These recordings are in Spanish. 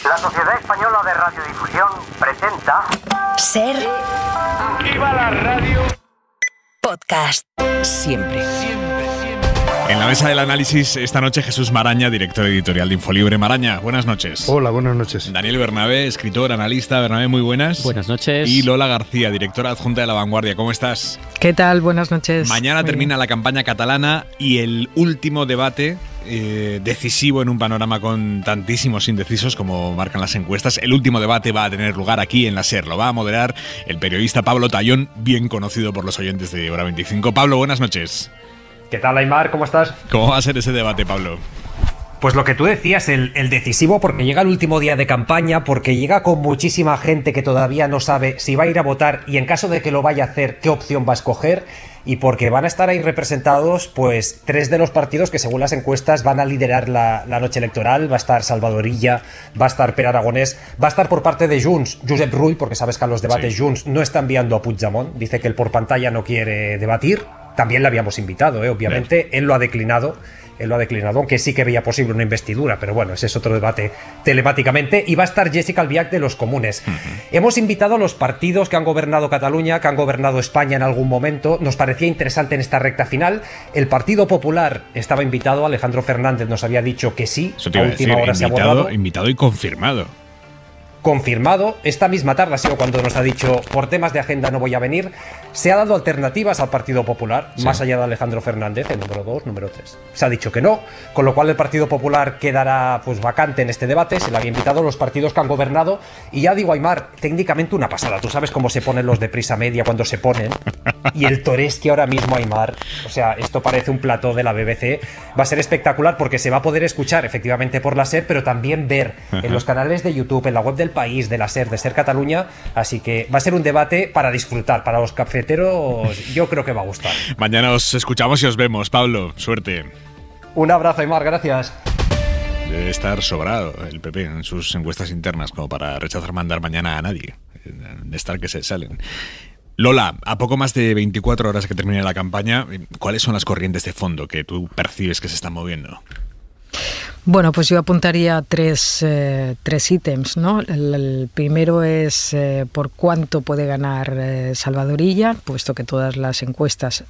La Sociedad Española de Radiodifusión presenta... Ser. Aquí va la radio. Podcast. Siempre. En la mesa del análisis esta noche Jesús Maraña, director editorial de Infolibre. Maraña, buenas noches. Hola, buenas noches. Daniel Bernabé, escritor, analista. Bernabé, muy buenas. Buenas noches. Y Lola García, directora adjunta de La Vanguardia. ¿Cómo estás? ¿Qué tal? Buenas noches. Mañana termina la campaña catalana y el último debate decisivo en un panorama con tantísimos indecisos como marcan las encuestas. El último debate va a tener lugar aquí en la SER. Lo va a moderar el periodista Pablo Tallón, bien conocido por los oyentes de Hora 25. Pablo, buenas noches. ¿Qué tal, Aimar? ¿Cómo estás? ¿Cómo va a ser ese debate, Pablo? Pues lo que tú decías, el decisivo, porque llega el último día de campaña, porque llega con muchísima gente que todavía no sabe si va a ir a votar y en caso de que lo vaya a hacer, qué opción va a escoger, y porque van a estar ahí representados pues 3 de los partidos que según las encuestas van a liderar la noche electoral. Va a estar Salvador Illa, va a estar Pere Aragonés, va a estar por parte de Junts Josep Rull, porque sabes que a los debates Junts no está enviando a Puigdemont, dice que él por pantalla no quiere debatir. También le habíamos invitado, obviamente, él lo ha declinado, aunque sí que veía posible una investidura, pero bueno, ese es otro debate telemáticamente. Y va a estar Jessica Albiach de Los Comunes. Hemos invitado a los partidos que han gobernado Cataluña, que han gobernado España en algún momento. Nos parecía interesante en esta recta final. El Partido Popular estaba invitado, Alejandro Fernández nos había dicho que sí. Eso te iba a decir, invitado y confirmado. Confirmado, esta misma tarde ha sido cuando nos ha dicho por temas de agenda no voy a venir. Se ha dado alternativas al Partido Popular, más allá de Alejandro Fernández, el número 2, número 3. Se ha dicho que no, con lo cual el Partido Popular quedará pues vacante en este debate. Se le había invitado a los partidos que han gobernado. Y ya digo, Aimar, técnicamente una pasada. Tú sabes cómo se ponen los de prisa media cuando se ponen. Y el Toreski ahora mismo, Aimar, o sea, esto parece un plató de la BBC. Va a ser espectacular porque se va a poder escuchar efectivamente por la SER, pero también ver en los canales de YouTube, en la web del País, de la SER, de SER Cataluña. Así que va a ser un debate para disfrutar. Para los cafeteros yo creo que va a gustar. Mañana os escuchamos y os vemos. Pablo, suerte. Un abrazo, Aimar, gracias. Debe estar sobrado el PP en sus encuestas internas como para rechazar mandar mañana a nadie. De estar que se salen. Lola, a poco más de 24 horas que termine la campaña, ¿cuáles son las corrientes de fondo que tú percibes que se están moviendo? Bueno, pues yo apuntaría tres ítems, ¿no? El primero es por cuánto puede ganar Salvador Illa, puesto que todas las encuestas,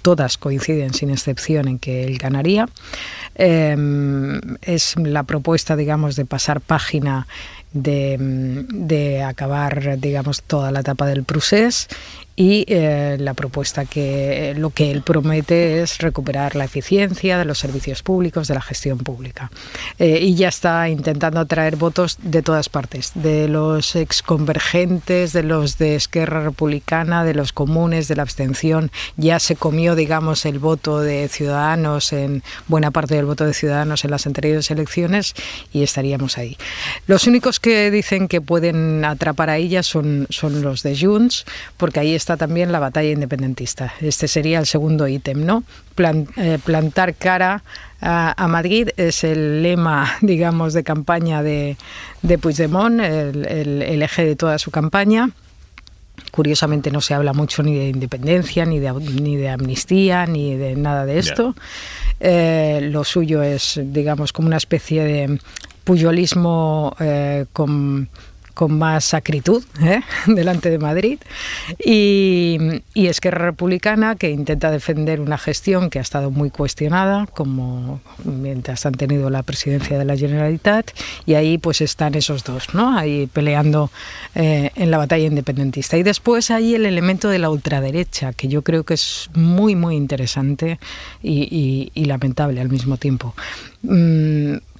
todas coinciden sin excepción en que él ganaría. Es la propuesta, digamos, de pasar página, de acabar, digamos, toda la etapa del procés. Y la propuesta que lo que él promete es recuperar la eficiencia de los servicios públicos, de la gestión pública. Y ya está intentando atraer votos de todas partes, de los exconvergentes, de los de Esquerra Republicana, de los comunes, de la abstención. Ya se comió, digamos, el voto de Ciudadanos, en buena parte del voto de Ciudadanos en las anteriores elecciones, y estaríamos ahí. Los únicos que dicen que pueden atrapar a ella son los de Junts, porque ahí está también la batalla independentista. Este sería el segundo ítem, ¿no? Plantar cara a Madrid es el lema, digamos, de campaña de Puigdemont, el eje de toda su campaña. Curiosamente no se habla mucho ni de independencia, ni de amnistía, ni de nada de esto. Lo suyo es, digamos, como una especie de pujolismo con más acritud delante de Madrid, y Esquerra Republicana, que intenta defender una gestión que ha estado muy cuestionada, como mientras han tenido la presidencia de la Generalitat, y ahí pues están esos dos, ¿no? Ahí peleando en la batalla independentista. Y después hay el elemento de la ultraderecha, que yo creo que es muy, muy interesante y lamentable al mismo tiempo.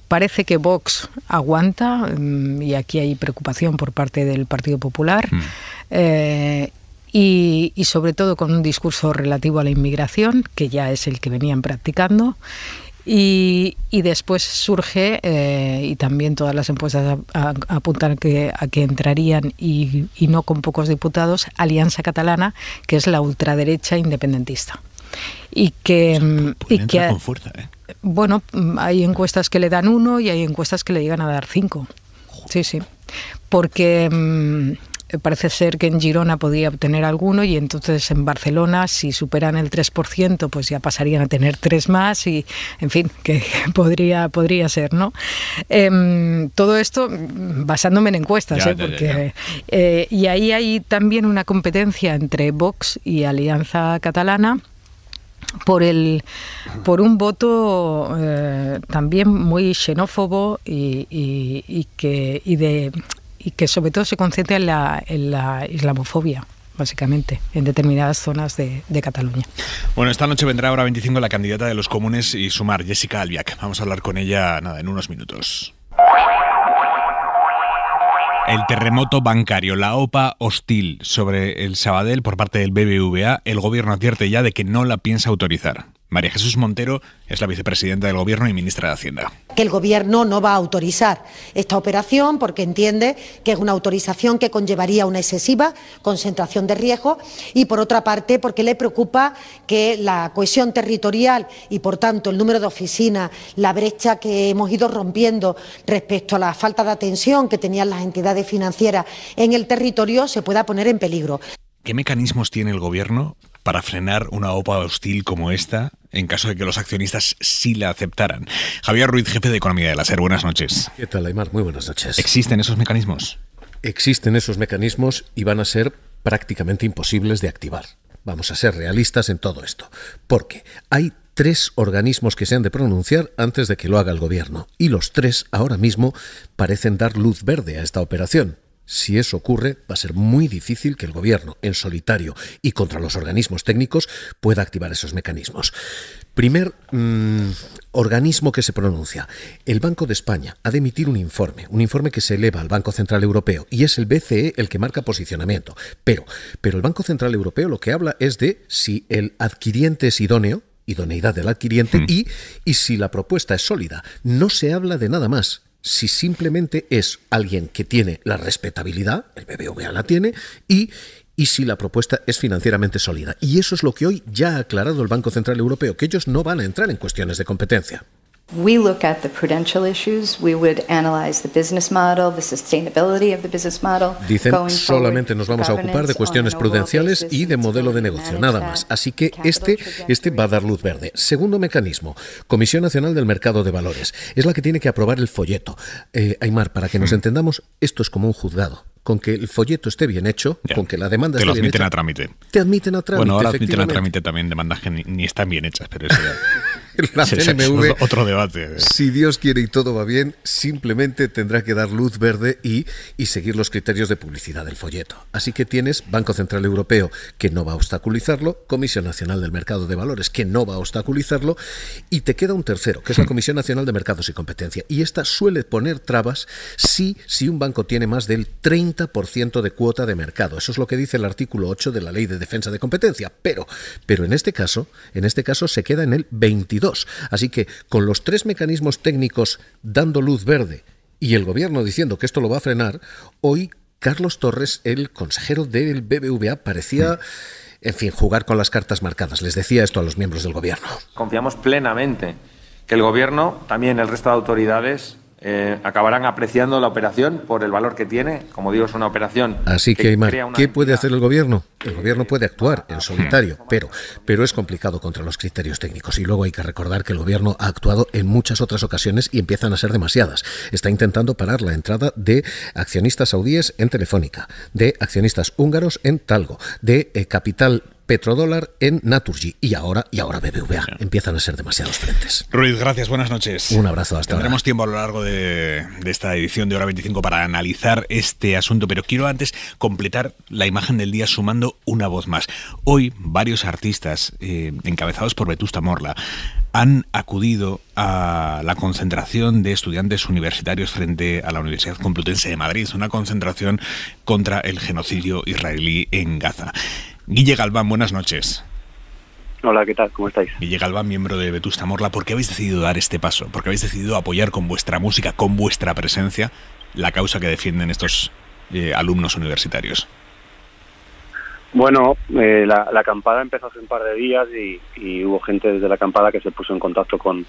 Parece que Vox aguanta, y aquí hay preocupación por parte del Partido Popular, y sobre todo con un discurso relativo a la inmigración, que ya es el que venían practicando. Y después surge, y también todas las encuestas apuntan a que entrarían, y no con pocos diputados, Alianza Catalana, que es la ultraderecha independentista. Y que con fuerza, bueno, hay encuestas que le dan 1 y hay encuestas que le llegan a dar 5. Sí, porque parece ser que en Girona podía obtener alguno, y entonces en Barcelona, si superan el 3%, pues ya pasarían a tener 3 más, y en fin, que podría ser, ¿no? Todo esto basándome en encuestas, porque y ahí hay también una competencia entre Vox y Alianza Catalana por un voto también muy xenófobo y que sobre todo se concentra en la islamofobia, básicamente, en determinadas zonas de Cataluña. Bueno, esta noche vendrá ahora 25 la candidata de los comunes y Sumar, Jessica Albiach. Vamos a hablar con ella en unos minutos. El terremoto bancario, la OPA hostil sobre el Sabadell por parte del BBVA, el gobierno advierte ya de que no la piensa autorizar. María Jesús Montero es la vicepresidenta del Gobierno y ministra de Hacienda. Que el Gobierno no va a autorizar esta operación porque entiende que es una autorización que conllevaría una excesiva concentración de riesgo, y por otra parte porque le preocupa que la cohesión territorial y por tanto el número de oficinas, la brecha que hemos ido rompiendo respecto a la falta de atención que tenían las entidades financieras en el territorio se pueda poner en peligro. ¿Qué mecanismos tiene el Gobierno para frenar una OPA hostil como esta en caso de que los accionistas sí la aceptaran? Javier Ruiz, jefe de Economía de la SER, buenas noches. ¿Qué tal, Aimar? Muy buenas noches. ¿Existen esos mecanismos? Existen esos mecanismos y van a ser prácticamente imposibles de activar. Vamos a ser realistas en todo esto, porque hay 3 organismos que se han de pronunciar antes de que lo haga el Gobierno, y los 3 ahora mismo parecen dar luz verde a esta operación. Si eso ocurre, va a ser muy difícil que el Gobierno, en solitario y contra los organismos técnicos, pueda activar esos mecanismos. Primer organismo que se pronuncia. El Banco de España ha de emitir un informe que se eleva al Banco Central Europeo, y es el BCE el que marca posicionamiento. Pero el Banco Central Europeo lo que habla es de si el adquiriente es idóneo, idoneidad del adquiriente, y si la propuesta es sólida. No se habla de nada más. Si simplemente es alguien que tiene la respetabilidad, el BBVA la tiene, y si la propuesta es financieramente sólida. Y eso es lo que hoy ya ha aclarado el Banco Central Europeo, que ellos no van a entrar en cuestiones de competencia. We look at the prudential issues. We would analyze the business model, the sustainability of the business model. Dicen, solamente nos vamos a ocupar de cuestiones prudenciales y de modelo de negocio, nada más. Así que este va a dar luz verde. Segundo mecanismo, Comisión Nacional del Mercado de Valores. Es la que tiene que aprobar el folleto. Aimar, para que nos entendamos, esto es como un juzgado. Con que el folleto esté bien hecho, con que la demanda esté bien hecha. Te lo admiten a trámite. Te admiten a trámite. Bueno, ahora admiten a trámite también demandas que ni están bien hechas, pero eso ya... La CNMV, es otro debate. Si Dios quiere y todo va bien, simplemente tendrá que dar luz verde y seguir los criterios de publicidad del folleto. Así que tienes Banco Central Europeo, que no va a obstaculizarlo, Comisión Nacional del Mercado de Valores, que no va a obstaculizarlo, y te queda un tercero, que es la Comisión Nacional de Mercados y Competencia. Y esta suele poner trabas si un banco tiene más del 30% de cuota de mercado. Eso es lo que dice el artículo 8 de la Ley de Defensa de Competencia. Pero en este caso se queda en el 22%. Así que con los 3 mecanismos técnicos dando luz verde y el Gobierno diciendo que esto lo va a frenar, hoy Carlos Torres, el consejero del BBVA, parecía, en fin, jugar con las cartas marcadas. Les decía esto a los miembros del Gobierno. Confiamos plenamente que el Gobierno, también el resto de autoridades, acabarán apreciando la operación por el valor que tiene. Como digo, es una operación. Así que, Aimar, ¿qué puede hacer el Gobierno? El Gobierno puede actuar en solitario, pero es complicado contra los criterios técnicos. Y luego hay que recordar que el Gobierno ha actuado en muchas otras ocasiones y empiezan a ser demasiadas. Está intentando parar la entrada de accionistas saudíes en Telefónica, de accionistas húngaros en Talgo, de capital petrodólar en Naturgy y ahora BBVA. Empiezan a ser demasiados frentes. Ruiz, gracias, buenas noches. Un abrazo, hasta ahora. Tendremos tiempo a lo largo de esta edición de Hora 25 para analizar este asunto, pero quiero antes completar la imagen del día sumando una voz más. Hoy varios artistas, encabezados por Vetusta Morla, han acudido a la concentración de estudiantes universitarios frente a la Universidad Complutense de Madrid, una concentración contra el genocidio israelí en Gaza. Guille Galván, buenas noches. Hola, ¿qué tal? ¿Cómo estáis? Guille Galván, miembro de Vetusta Morla. ¿Por qué habéis decidido dar este paso? ¿Por qué habéis decidido apoyar con vuestra música, con vuestra presencia, la causa que defienden estos alumnos universitarios? Bueno, la acampada empezó hace un par de días y hubo gente desde la acampada que se puso en contacto con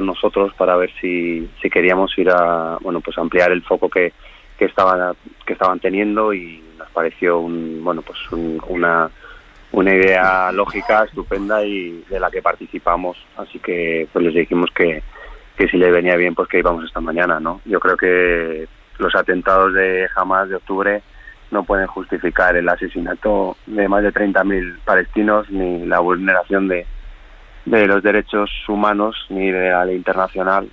nosotros para ver si queríamos ir a, bueno, pues ampliar el foco que estaban teniendo, y nos pareció una idea lógica, estupenda, y de la que participamos. Así que pues les dijimos que si le venía bien, pues que íbamos esta mañana, ¿no? Yo creo que los atentados de Hamás de octubre no pueden justificar el asesinato de más de 30.000 palestinos, ni la vulneración de los derechos humanos, ni de la ley internacional.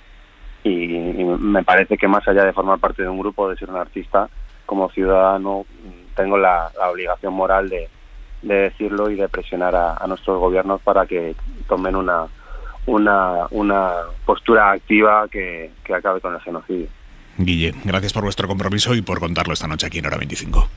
Y me parece que, más allá de formar parte de un grupo, de ser un artista, como ciudadano tengo la obligación moral de decirlo y de presionar a nuestros gobiernos para que tomen una postura activa que acabe con el genocidio. Guille, gracias por vuestro compromiso y por contarlo esta noche aquí en Hora 25.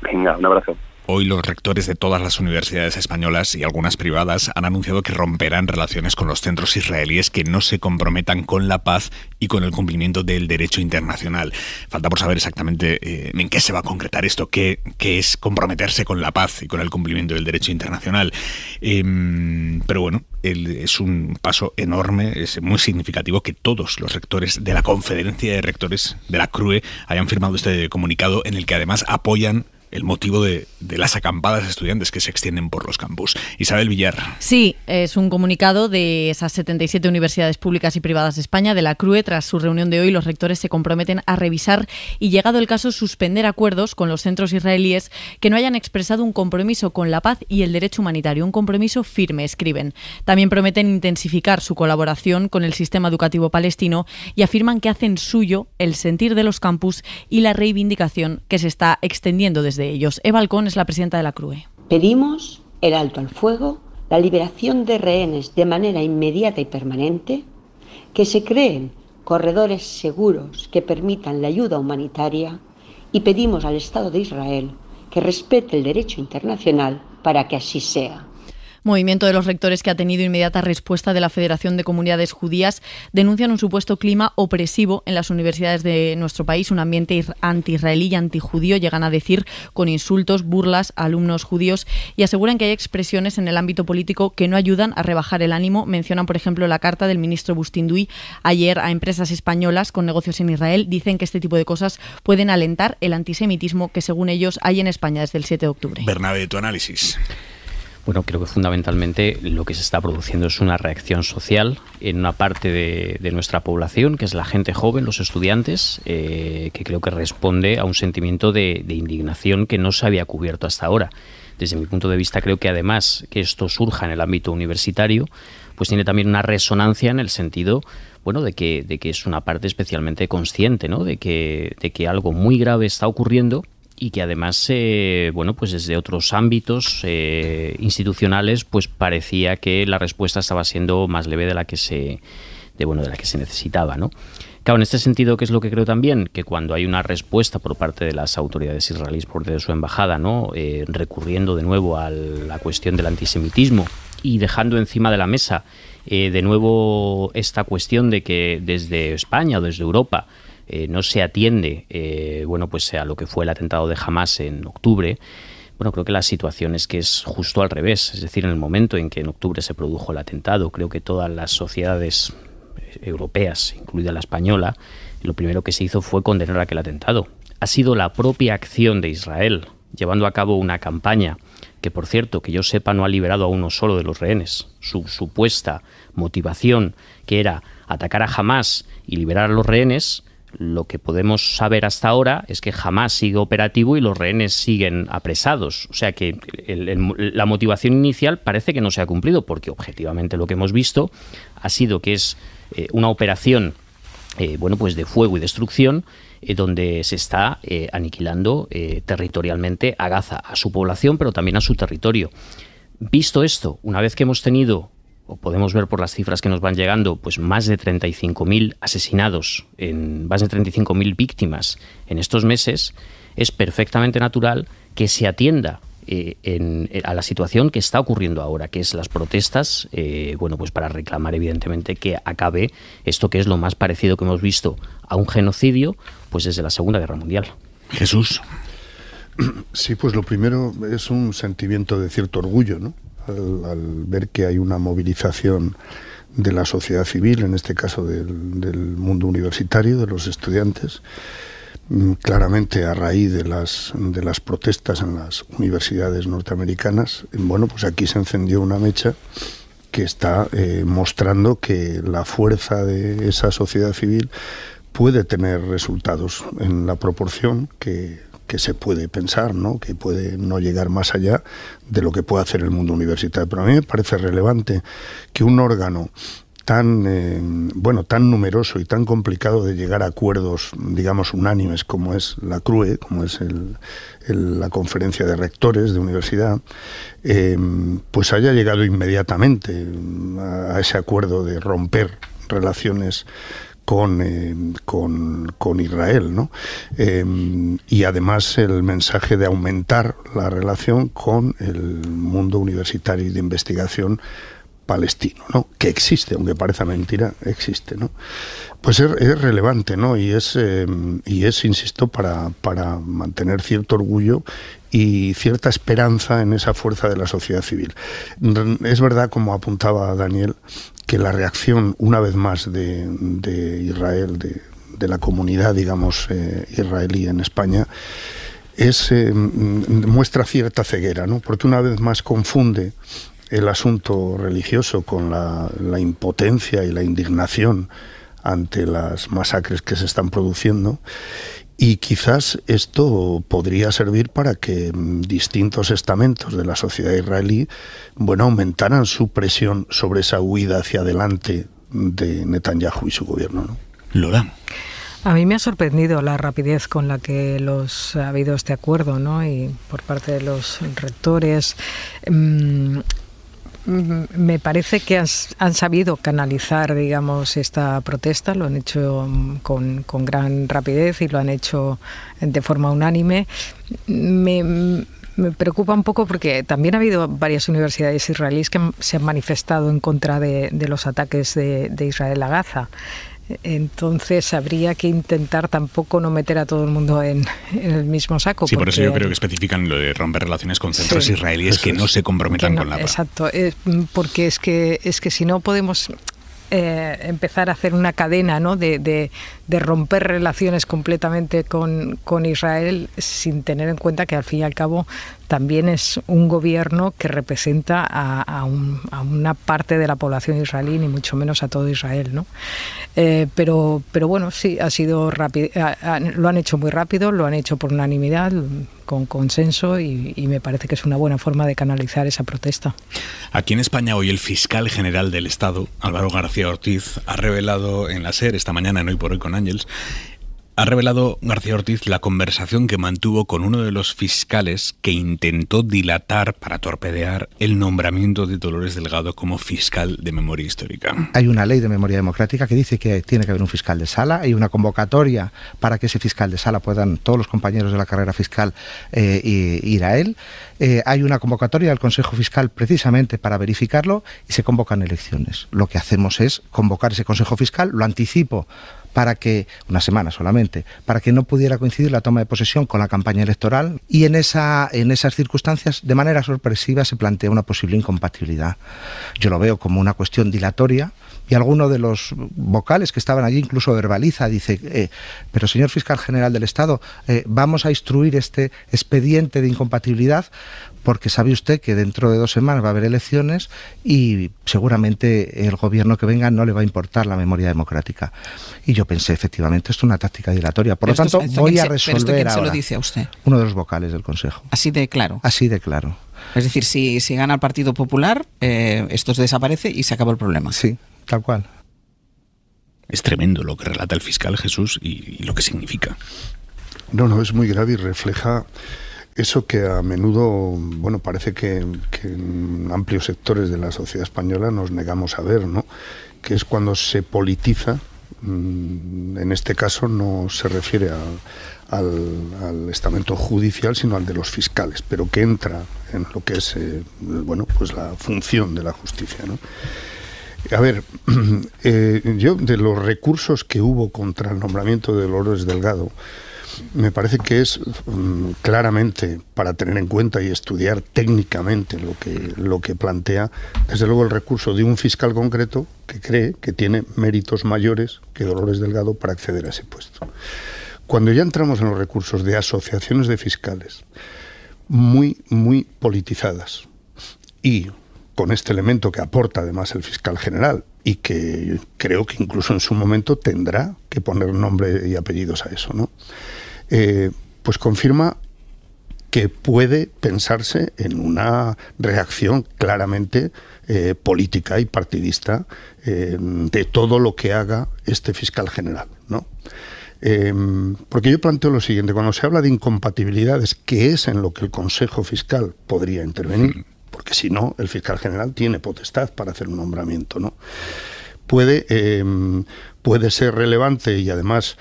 Venga, un abrazo. Hoy los rectores de todas las universidades españolas y algunas privadas han anunciado que romperán relaciones con los centros israelíes que no se comprometan con la paz y con el cumplimiento del derecho internacional. Falta por saber exactamente en qué se va a concretar esto, qué es comprometerse con la paz y con el cumplimiento del derecho internacional. Pero bueno, es un paso enorme, es muy significativo que todos los rectores de la Conferencia de Rectores de la CRUE hayan firmado este comunicado, en el que además apoyan el motivo de las acampadas estudiantes que se extienden por los campus. Isabel Villar. Sí, es un comunicado de esas 77 universidades públicas y privadas de España, de la CRUE. Tras su reunión de hoy, los rectores se comprometen a revisar y, llegado el caso, suspender acuerdos con los centros israelíes que no hayan expresado un compromiso con la paz y el derecho humanitario. Un compromiso firme, escriben. También prometen intensificar su colaboración con el sistema educativo palestino y afirman que hacen suyo el sentir de los campus y la reivindicación que se está extendiendo desde ellos. Eva Alcón es la presidenta de la CRUE. Pedimos el alto al fuego, la liberación de rehenes de manera inmediata y permanente, que se creen corredores seguros que permitan la ayuda humanitaria, y pedimos al Estado de Israel que respete el derecho internacional para que así sea. Movimiento de los rectores que ha tenido inmediata respuesta de la Federación de Comunidades Judías. Denuncian un supuesto clima opresivo en las universidades de nuestro país, un ambiente anti-israelí y antijudío, llegan a decir, con insultos, burlas a alumnos judíos, y aseguran que hay expresiones en el ámbito político que no ayudan a rebajar el ánimo. Mencionan, por ejemplo, la carta del ministro Bustinduy ayer a empresas españolas con negocios en Israel. Dicen que este tipo de cosas pueden alentar el antisemitismo que, según ellos, hay en España desde el 7 de octubre. Bernabé, tu análisis. Bueno, creo que fundamentalmente lo que se está produciendo es una reacción social en una parte de nuestra población, que es la gente joven, los estudiantes, que creo que responde a un sentimiento de indignación que no se había cubierto hasta ahora. Desde mi punto de vista, creo que además que esto surja en el ámbito universitario, pues tiene también una resonancia en el sentido, bueno, de que es una parte especialmente consciente, ¿no? De que algo muy grave está ocurriendo, y que además, bueno, pues desde otros ámbitos institucionales, pues parecía que la respuesta estaba siendo más leve de la que se necesitaba, ¿no? Claro, en este sentido, ¿qué es lo que creo también? Que cuando hay una respuesta por parte de las autoridades israelíes, por parte de su embajada, ¿no? Recurriendo de nuevo a la cuestión del antisemitismo y dejando encima de la mesa de nuevo esta cuestión de que desde España o desde Europa no se atiende bueno, pues a lo que fue el atentado de Hamás en octubre. Bueno, creo que la situación es que es justo al revés. Es decir, en el momento en que en octubre se produjo el atentado, creo que todas las sociedades europeas, incluida la española, lo primero que se hizo fue condenar aquel atentado. Ha sido la propia acción de Israel, llevando a cabo una campaña que, por cierto, que yo sepa, no ha liberado a uno solo de los rehenes. Su supuesta motivación, que era atacar a Hamás y liberar a los rehenes, lo que podemos saber hasta ahora es que Hamás sigue operativo y los rehenes siguen apresados. O sea que la motivación inicial parece que no se ha cumplido, porque objetivamente lo que hemos visto ha sido que es una operación bueno, pues de fuego y destrucción, donde se está aniquilando territorialmente a Gaza, a su población, pero también a su territorio. Visto esto, una vez que hemos tenido, o podemos ver por las cifras que nos van llegando, pues más de 35.000 asesinados, más de 35.000 víctimas en estos meses, es perfectamente natural que se atienda a la situación que está ocurriendo ahora, que es las protestas, bueno, pues para reclamar evidentemente que acabe esto que es lo más parecido que hemos visto a un genocidio, pues desde la Segunda Guerra Mundial. Jesús. Sí, pues lo primero es un sentimiento de cierto orgullo, ¿no? Al ver que hay una movilización de la sociedad civil, en este caso del mundo universitario, de los estudiantes, claramente a raíz de las protestas en las universidades norteamericanas, bueno, pues aquí se encendió una mecha que está mostrando que la fuerza de esa sociedad civil puede tener resultados en la proporción que se puede pensar, ¿no? Que puede no llegar más allá de lo que puede hacer el mundo universitario. Pero a mí me parece relevante que un órgano tan numeroso y tan complicado de llegar a acuerdos, digamos, unánimes, como es la CRUE, como es la Conferencia de Rectores de Universidad, pues haya llegado inmediatamente a ese acuerdo de romper relaciones con Israel, ¿no? Y además el mensaje de aumentar la relación con el mundo universitario y de investigación palestino, ¿no? Que existe, aunque parezca mentira, existe, ¿no? Pues es relevante, ¿no? Y es, insisto, para mantener cierto orgullo y cierta esperanza en esa fuerza de la sociedad civil. Es verdad, como apuntaba Daniel, que la reacción, una vez más, de Israel, de la comunidad, digamos, israelí en España, muestra cierta ceguera, ¿no? Porque una vez más confunde el asunto religioso con la impotencia y la indignación ante las masacres que se están produciendo. Y quizás esto podría servir para que distintos estamentos de la sociedad israelí, bueno, aumentaran su presión sobre esa huida hacia adelante de Netanyahu y su gobierno, ¿no? Lola. A mí me ha sorprendido la rapidez con la que ha habido este acuerdo, ¿no? Y por parte de los rectores. Me parece que han sabido canalizar, digamos, esta protesta, lo han hecho con gran rapidez y lo han hecho de forma unánime. Me preocupa un poco porque también ha habido varias universidades israelíes que se han manifestado en contra de los ataques de Israel a Gaza. Entonces habría que intentar tampoco no meter a todo el mundo en el mismo saco. Sí, por eso yo creo que especifican lo de romper relaciones con centros israelíes que no se comprometan con la paz. Exacto, porque es que si no podemos empezar a hacer una cadena, ¿no? de romper relaciones completamente con Israel sin tener en cuenta que al fin y al cabo también es un gobierno que representa a una parte de la población israelí, ni mucho menos a todo Israel, ¿no? Pero bueno, sí, ha sido rápido, lo han hecho muy rápido, lo han hecho por unanimidad, con consenso, y me parece que es una buena forma de canalizar esa protesta. Aquí en España hoy el fiscal general del Estado, Álvaro García Ortiz, ha revelado en la SER esta mañana en Hoy por Hoy con Ángels, ha revelado García Ortiz la conversación que mantuvo con uno de los fiscales que intentó dilatar para torpedear el nombramiento de Dolores Delgado como fiscal de memoria histórica. Hay una ley de memoria democrática que dice que tiene que haber un fiscal de sala, hay una convocatoria para que ese fiscal de sala puedan todos los compañeros de la carrera fiscal ir a él. Hay una convocatoria del Consejo Fiscal precisamente para verificarlo y se convocan elecciones. Lo que hacemos es convocar ese Consejo Fiscal, lo anticipo para que, una semana solamente, para que no pudiera coincidir la toma de posesión con la campaña electoral, y en esas circunstancias, de manera sorpresiva, se plantea una posible incompatibilidad. Yo lo veo como una cuestión dilatoria, y alguno de los vocales que estaban allí incluso verbaliza, dice, pero señor fiscal general del Estado, vamos a instruir este expediente de incompatibilidad porque sabe usted que dentro de 2 semanas va a haber elecciones y seguramente el gobierno que venga no le va a importar la memoria democrática. Y yo pensé, efectivamente, esto es una táctica dilatoria. Por lo tanto, voy a resolver ¿quién ahora. se lo dice a usted? Uno de los vocales del Consejo. Así de claro. Así de claro. Es decir, si gana el Partido Popular, esto desaparece y se acaba el problema. Sí, tal cual. Es tremendo lo que relata el fiscal, Jesús, y lo que significa. No, es muy grave y refleja eso que a menudo, bueno, parece que en amplios sectores de la sociedad española nos negamos a ver, ¿no? Que es cuando se politiza, en este caso no se refiere al estamento judicial, sino al de los fiscales, pero que entra en lo que es, bueno, pues la función de la justicia, ¿no? A ver, yo de los recursos que hubo contra el nombramiento de Dolores Delgado, me parece que es claramente para tener en cuenta y estudiar técnicamente lo que plantea, desde luego el recurso de un fiscal concreto que cree que tiene méritos mayores que Dolores Delgado para acceder a ese puesto. cuando ya entramos en los recursos de asociaciones de fiscales muy, muy politizadas y con este elemento que aporta además el fiscal general y que creo que incluso en su momento tendrá que poner nombre y apellidos a eso, ¿no? Pues confirma que puede pensarse en una reacción claramente política y partidista de todo lo que haga este fiscal general, ¿no? Porque yo planteo lo siguiente: cuando se habla de incompatibilidades, que es en lo que el Consejo Fiscal podría intervenir, porque si no, el fiscal general tiene potestad para hacer un nombramiento, ¿no? Puede ser relevante y además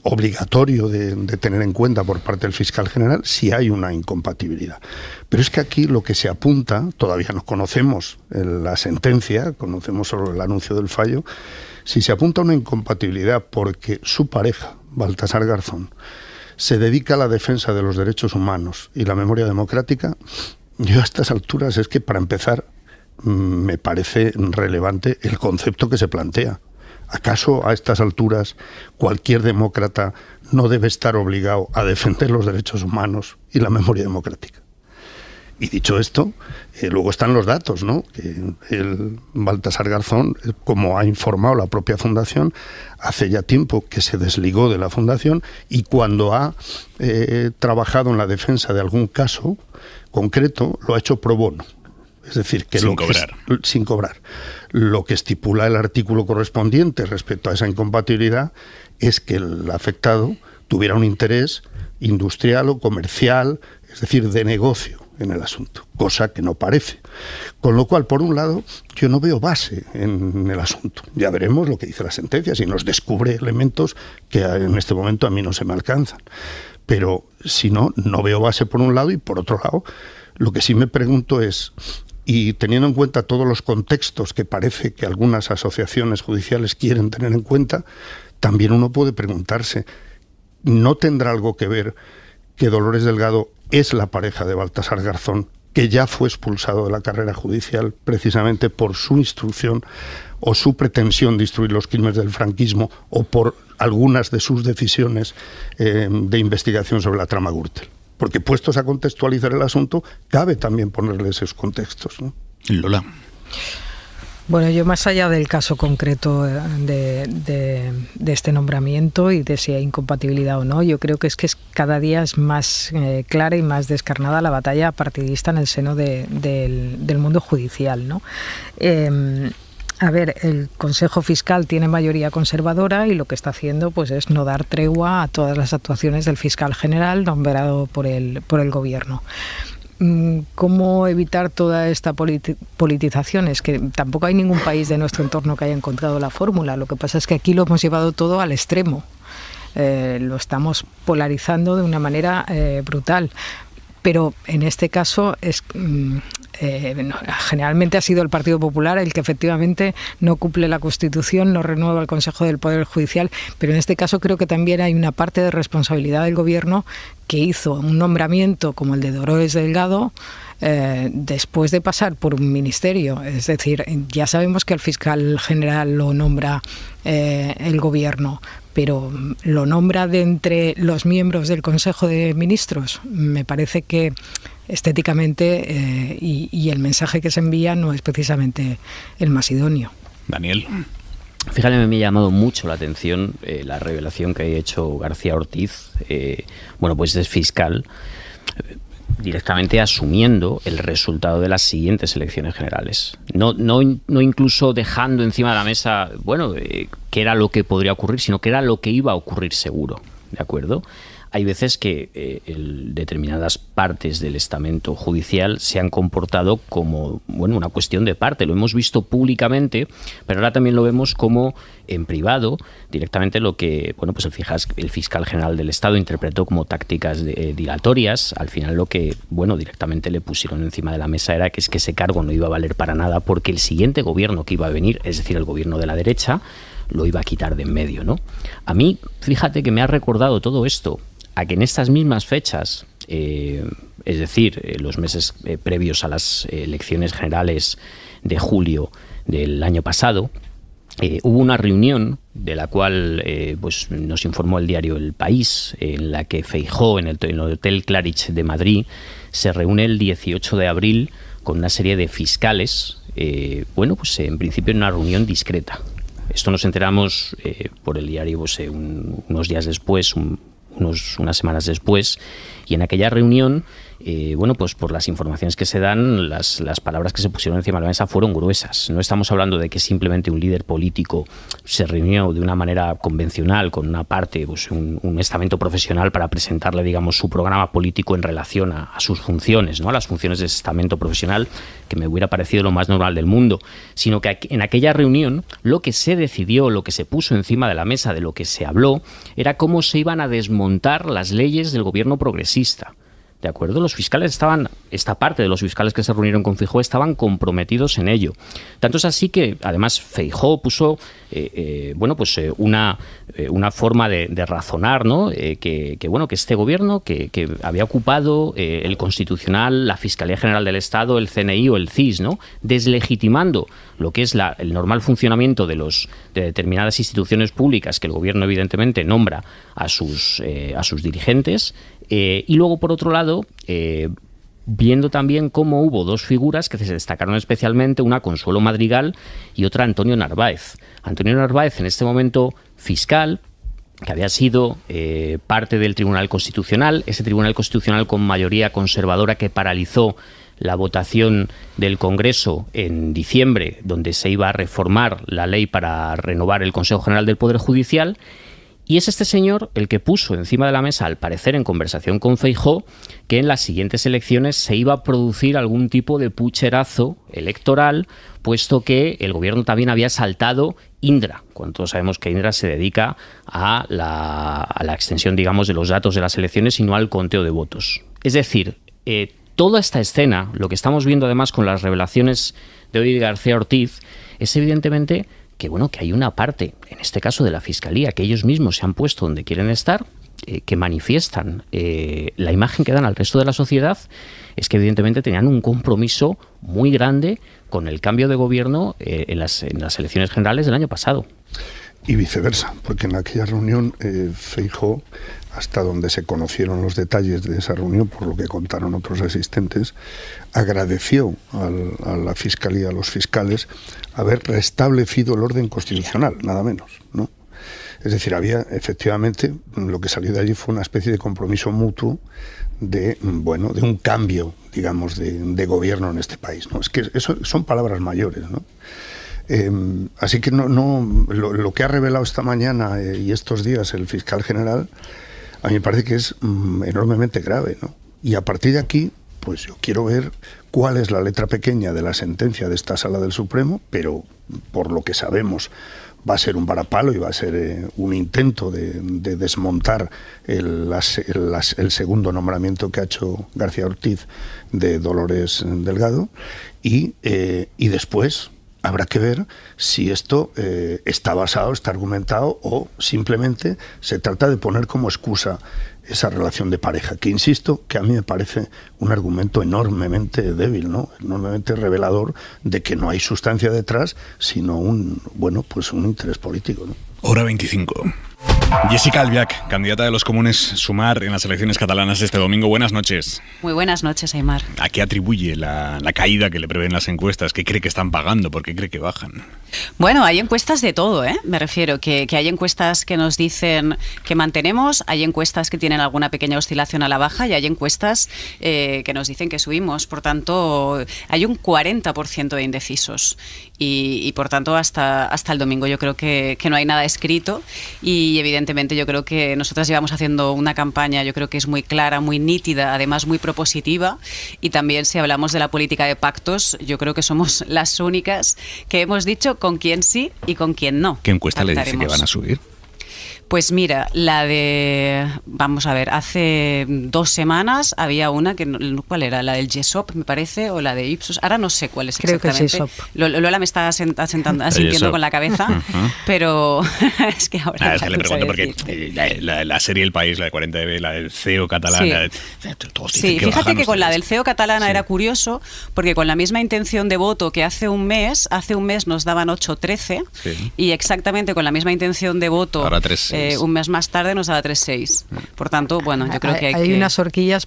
obligatorio de tener en cuenta por parte del fiscal general si hay una incompatibilidad. Pero es que aquí lo que se apunta, todavía no conocemos la sentencia, conocemos solo el anuncio del fallo, si se apunta a una incompatibilidad porque su pareja, Baltasar Garzón, se dedica a la defensa de los derechos humanos y la memoria democrática, yo a estas alturas es que, para empezar, me parece relevante el concepto que se plantea. ¿Acaso a estas alturas cualquier demócrata no debe estar obligado a defender los derechos humanos y la memoria democrática? Y dicho esto, luego están los datos, ¿no? Que el Baltasar Garzón, como ha informado la propia Fundación, hace ya tiempo que se desligó de la Fundación y cuando ha trabajado en la defensa de algún caso concreto, lo ha hecho pro bono. Es decir, que sin cobrar. Lo que estipula el artículo correspondiente respecto a esa incompatibilidad es que el afectado tuviera un interés industrial o comercial, es decir, de negocio en el asunto, cosa que no parece. Con lo cual, por un lado, yo no veo base en el asunto. Ya veremos lo que dice la sentencia, si nos descubre elementos que en este momento a mí no se me alcanzan. Pero si no, no veo base por un lado, y por otro lado, lo que sí me pregunto es, y teniendo en cuenta todos los contextos que parece que algunas asociaciones judiciales quieren tener en cuenta, también uno puede preguntarse, ¿no tendrá algo que ver que Dolores Delgado es la pareja de Baltasar Garzón, que ya fue expulsado de la carrera judicial precisamente por su instrucción o su pretensión de instruir los crímenes del franquismo o por algunas de sus decisiones de investigación sobre la trama Gürtel? Porque puestos a contextualizar el asunto, cabe también ponerle esos contextos, ¿no? Lola. Bueno, yo más allá del caso concreto de este nombramiento y de si hay incompatibilidad o no, yo creo que cada día es más clara y más descarnada la batalla partidista en el seno del mundo judicial, ¿no? A ver, el Consejo Fiscal tiene mayoría conservadora y lo que está haciendo pues es no dar tregua a todas las actuaciones del fiscal general nombrado por el Gobierno. ¿Cómo evitar toda esta politización? Es que tampoco hay ningún país de nuestro entorno que haya encontrado la fórmula. Lo que pasa es que aquí lo hemos llevado todo al extremo. Lo estamos polarizando de una manera brutal. Pero en este caso generalmente ha sido el Partido Popular el que efectivamente no cumple la Constitución, no renueva el Consejo del Poder Judicial, pero en este caso creo que también hay una parte de responsabilidad del Gobierno que hizo un nombramiento como el de Dolores Delgado después de pasar por un ministerio. Es decir, ya sabemos que el fiscal general lo nombra el Gobierno, pero lo nombra de entre los miembros del Consejo de Ministros. Me parece que estéticamente y el mensaje que se envía no es precisamente el más idóneo. Daniel. Fíjate, me ha llamado mucho la atención la revelación que ha hecho García Ortiz, pues es fiscal, directamente asumiendo el resultado de las siguientes elecciones generales. No incluso dejando encima de la mesa, qué era lo que podría ocurrir, sino que era lo que iba a ocurrir seguro, ¿de acuerdo? Hay veces que determinadas partes del estamento judicial se han comportado como una cuestión de parte. Lo hemos visto públicamente, pero ahora también lo vemos como en privado, directamente lo que el fiscal general del Estado interpretó como tácticas dilatorias. Al final lo que directamente le pusieron encima de la mesa era que ese cargo no iba a valer para nada porque el siguiente gobierno que iba a venir, es decir, el gobierno de la derecha, lo iba a quitar de en medio, ¿no? A mí, fíjate que me ha recordado todo esto a que en estas mismas fechas, es decir, los meses previos a las elecciones generales de julio del año pasado, hubo una reunión de la cual pues nos informó el diario El País, en la que Feijóo, en el Hotel Claridge de Madrid, se reúne el 18 de abril con una serie de fiscales, bueno, pues en principio en una reunión discreta. Esto nos enteramos por el diario pues, unos días después, unas semanas después, y en aquella reunión, bueno, pues por las informaciones que se dan, las palabras que se pusieron encima de la mesa fueron gruesas. No estamos hablando de que simplemente un líder político se reunió de una manera convencional con una parte, pues un estamento profesional para presentarle, digamos, su programa político en relación a sus funciones, ¿no? A las funciones de ese estamento profesional, que me hubiera parecido lo más normal del mundo, sino que en aquella reunión lo que se decidió, lo que se puso encima de la mesa, de lo que se habló, era cómo se iban a desmontar las leyes del gobierno progresista. ¿De acuerdo? Los fiscales esta parte de los fiscales que se reunieron con Feijóo estaban comprometidos en ello. Tanto es así que, además, Feijóo puso, bueno, pues una forma de razonar, ¿no? Que este gobierno que había ocupado el Constitucional, la Fiscalía General del Estado, el CNI o el CIS, ¿no? Deslegitimando lo que es el normal funcionamiento de determinadas instituciones públicas que el gobierno evidentemente nombra a sus dirigentes. Y luego, por otro lado, viendo también cómo hubo dos figuras que se destacaron especialmente, una Consuelo Madrigal y otra Antonio Narváez. Antonio Narváez, en este momento fiscal, que había sido parte del Tribunal Constitucional, ese Tribunal Constitucional con mayoría conservadora que paralizó la votación del Congreso en diciembre, donde se iba a reformar la ley para renovar el Consejo General del Poder Judicial. Y es este señor el que puso encima de la mesa, al parecer en conversación con Feijóo, que en las siguientes elecciones se iba a producir algún tipo de pucherazo electoral, puesto que el gobierno también había saltado Indra, cuando todos sabemos que Indra se dedica a la extensión, digamos, de los datos de las elecciones y no al conteo de votos. Es decir, toda esta escena, lo que estamos viendo además con las revelaciones de hoy de García Ortiz, es evidentemente que hay una parte, en este caso de la Fiscalía, que ellos mismos se han puesto donde quieren estar, que manifiestan la imagen que dan al resto de la sociedad, es que evidentemente tenían un compromiso muy grande con el cambio de gobierno en las elecciones generales del año pasado. Y viceversa, porque en aquella reunión Feijóo, hasta donde se conocieron los detalles de esa reunión, por lo que contaron otros asistentes, agradeció a la Fiscalía, a los fiscales, haber restablecido el orden constitucional, nada menos, ¿no? Es decir, había efectivamente, lo que salió de allí fue una especie de compromiso mutuo de un cambio, digamos, de gobierno en este país, ¿no? Es que eso son palabras mayores, ¿no? Así que lo que ha revelado esta mañana y estos días el fiscal general, a mí me parece que es enormemente grave, ¿no? Y a partir de aquí, pues yo quiero ver cuál es la letra pequeña de la sentencia de esta Sala del Supremo, pero por lo que sabemos va a ser un varapalo y va a ser un intento de desmontar el segundo nombramiento que ha hecho García Ortiz de Dolores Delgado y después habrá que ver si esto está basado, está argumentado o simplemente se trata de poner como excusa esa relación de pareja, que insisto, que a mí me parece un argumento enormemente débil, ¿no? Enormemente revelador de que no hay sustancia detrás, sino un interés político, ¿no? Hora 25. Jessica Albiach, candidata de los comunes Sumar en las elecciones catalanas este domingo. Buenas noches. Muy buenas noches, Aimar. ¿A qué atribuye la caída que le prevén las encuestas? ¿Qué cree que están pagando? ¿Por qué cree que bajan? Bueno, hay encuestas de todo, ¿eh? Me refiero que hay encuestas que nos dicen que mantenemos, hay encuestas que tienen alguna pequeña oscilación a la baja y hay encuestas que nos dicen que subimos. Por tanto, hay un 40% de indecisos y por tanto hasta el domingo yo creo que no hay nada escrito y evidentemente yo creo que nosotras llevamos haciendo una campaña, yo creo que es muy clara, muy nítida, además muy propositiva y también si hablamos de la política de pactos, yo creo que somos las únicas que hemos dicho con quién sí y con quién no. ¿Qué encuesta le dice que van a subir? Pues mira, la de, vamos a ver, hace 2 semanas había una, ¿cuál era? La del GESOP, me parece, o la de Ipsos, ahora no sé cuál es exactamente. Creo que es Lola me está asintiendo con la cabeza, pero es que ahora... le pregunto porque la serie El País, la de 40, la del CEO catalán... Sí, fíjate que con la del CEO catalana era curioso, porque con la misma intención de voto que hace un mes nos daban 8,13 y exactamente con la misma intención de voto ahora 3,6. Un mes más tarde nos daba 3,6. Por tanto, bueno, yo creo que hay unas horquillas,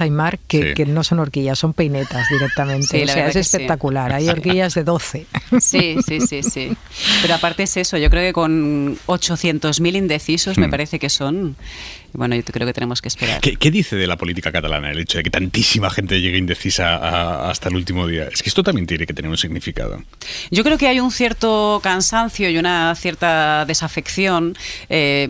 Aymar, que no son horquillas, son peinetas directamente. Sí, o sea, es espectacular. Sí. Hay horquillas de 12. Sí. Pero aparte es eso, yo creo que con 800.000 indecisos me parece que son... Bueno, yo creo que tenemos que esperar. ¿Qué dice de la política catalana el hecho de que tantísima gente llegue indecisa hasta el último día? Es que esto también tiene que tener un significado. Yo creo que hay un cierto cansancio y una cierta desafección,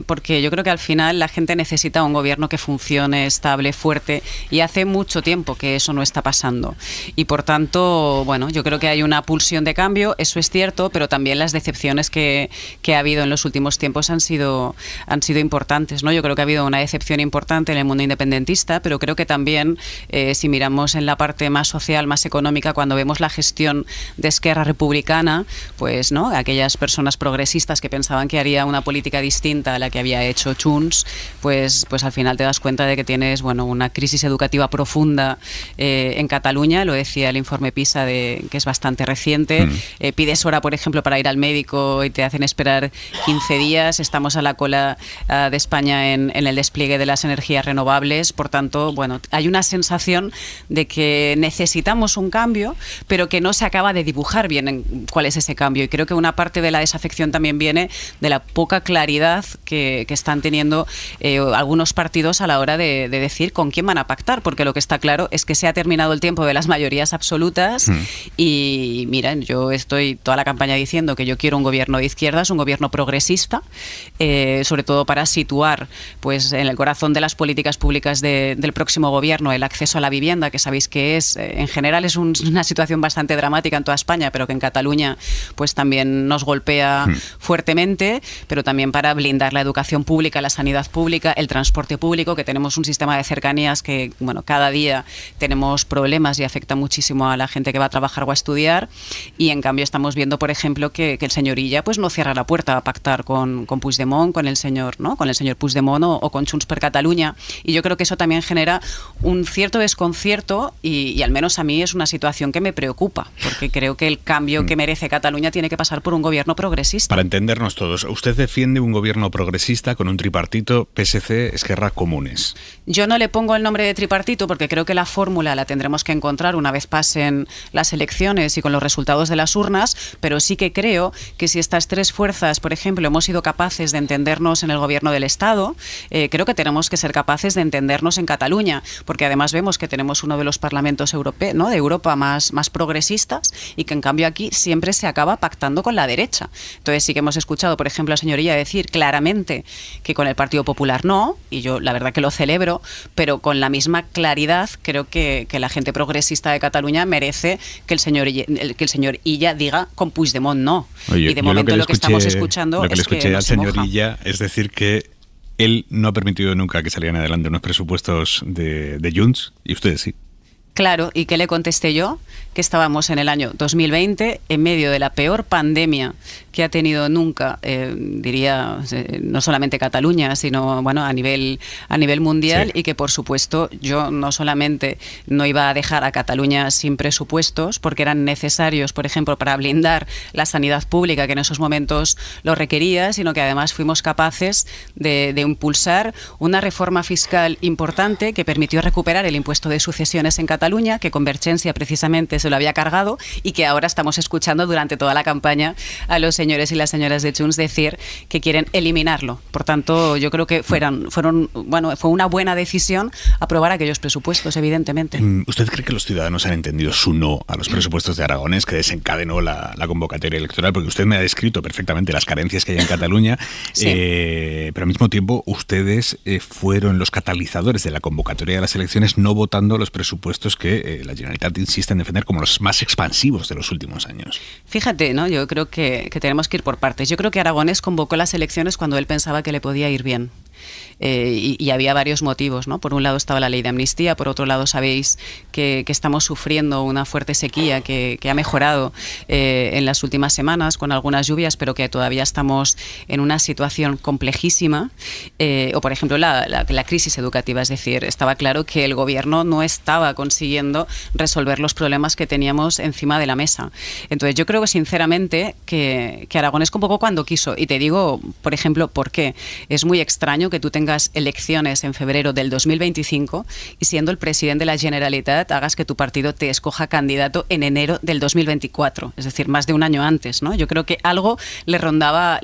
porque yo creo que al final la gente necesita un gobierno que funcione, estable, fuerte, y hace mucho tiempo que eso no está pasando. Y por tanto, bueno, yo creo que hay una pulsión de cambio, eso es cierto, pero también las decepciones que ha habido en los últimos tiempos han sido importantes, ¿no? Yo creo que ha habido una decepción importante en el mundo independentista, pero creo que también, si miramos en la parte más social, más económica, cuando vemos la gestión de Esquerra Republicana, pues no, aquellas personas progresistas que pensaban que haría una política distinta a la que había hecho Junts, pues al final te das cuenta de que tienes, bueno, una crisis educativa profunda en Cataluña, lo decía el informe PISA, que es bastante reciente. Pides hora, por ejemplo, para ir al médico y te hacen esperar 15 días. Estamos a la cola de España en el despliegue de las energías renovables. Por tanto, bueno, hay una sensación de que necesitamos un cambio, pero que no se acaba de dibujar bien cuál es ese cambio. Y creo que una parte de la desafección también viene de la poca claridad que están teniendo algunos partidos a la hora de decir con quién van a pactar, porque lo que está claro es que se ha terminado el tiempo de las mayorías absolutas y miren, yo estoy toda la campaña diciendo que yo quiero un gobierno de izquierdas, un gobierno progresista, sobre todo para situar pues en el corazón de las políticas públicas del próximo gobierno el acceso a la vivienda, que sabéis que es, en general es una situación bastante dramática en toda España, pero que en Cataluña pues también nos golpea fuertemente, pero también para blindar la educación pública, la sanidad pública, el transporte público, que tenemos un sistema de cercanías que, bueno, cada día tenemos problemas y afecta muchísimo a la gente que va a trabajar o a estudiar, y en cambio estamos viendo, por ejemplo, que el señor Illa pues no cierra la puerta a pactar con Puigdemont, con el señor Puigdemont o con Junts per Catalunya, y yo creo que eso también genera un cierto desconcierto y al menos a mí es una situación que me preocupa, porque creo que el cambio que merece Cataluña tiene que pasar por un gobierno progresista. Para entendernos todos, usted defiende un gobierno progresista con un tripartito PSC, Esquerra, Comunes. Yo no le pongo el nombre de tripartito porque creo que la fórmula la tendremos que encontrar una vez pasen las elecciones y con los resultados de las urnas, pero sí que creo que si estas tres fuerzas, por ejemplo, hemos sido capaces de entendernos en el gobierno del Estado, creo que tenemos que ser capaces de entendernos en Cataluña, porque además vemos que tenemos uno de los parlamentos europeos, ¿no?, de Europa más progresistas, y que en cambio aquí siempre se acaba pactando con la derecha. Entonces sí que hemos escuchado, por ejemplo, a señoría decir claramente que con el Partido Popular no, y yo la verdad que lo celebro, pero con la misma claridad creo que la gente progresista de Cataluña merece que el señor Illa diga con Puigdemont no. Oye, y de momento lo que estamos escuchando lo que es le escuché que al señor Illa es decir que él no ha permitido nunca que salieran adelante unos presupuestos de Junts, y ustedes sí. Claro, ¿y qué le contesté yo? Que estábamos en el año 2020, en medio de la peor pandemia que ha tenido nunca, diría, no solamente Cataluña, sino bueno, a nivel mundial, sí. Y que por supuesto yo no solamente no iba a dejar a Cataluña sin presupuestos, porque eran necesarios, por ejemplo, para blindar la sanidad pública, que en esos momentos lo requería, sino que además fuimos capaces de impulsar una reforma fiscal importante que permitió recuperar el impuesto de sucesiones en Cataluña, que Convergencia precisamente se lo había cargado y que ahora estamos escuchando durante toda la campaña a los señores y las señoras de Junts decir que quieren eliminarlo. Por tanto, yo creo que fue una buena decisión aprobar aquellos presupuestos, evidentemente. ¿Usted cree que los ciudadanos han entendido su no a los presupuestos de Aragonés, que desencadenó la convocatoria electoral? Porque usted me ha descrito perfectamente las carencias que hay en Cataluña, sí. Pero al mismo tiempo ustedes fueron los catalizadores de la convocatoria de las elecciones, no votando los presupuestos presupuestos que la Generalitat insiste en defender como los más expansivos de los últimos años. Fíjate, ¿no? Yo creo que tenemos que ir por partes. Yo creo que Aragonés convocó las elecciones cuando él pensaba que le podía ir bien. Y había varios motivos, ¿no? Por un lado estaba la ley de amnistía, por otro lado sabéis que estamos sufriendo una fuerte sequía que ha mejorado en las últimas semanas con algunas lluvias, pero que todavía estamos en una situación complejísima. O por ejemplo la crisis educativa, es decir, estaba claro que el gobierno no estaba consiguiendo resolver los problemas que teníamos encima de la mesa. Entonces yo creo sinceramente que Aragonés convocó cuando quiso, y te digo, por ejemplo, ¿por qué? Es muy extraño que tú tengas elecciones en febrero del 2025 y siendo el presidente de la Generalitat hagas que tu partido te escoja candidato en enero del 2024, es decir, más de un año antes, ¿no? Yo creo que algo le rondaba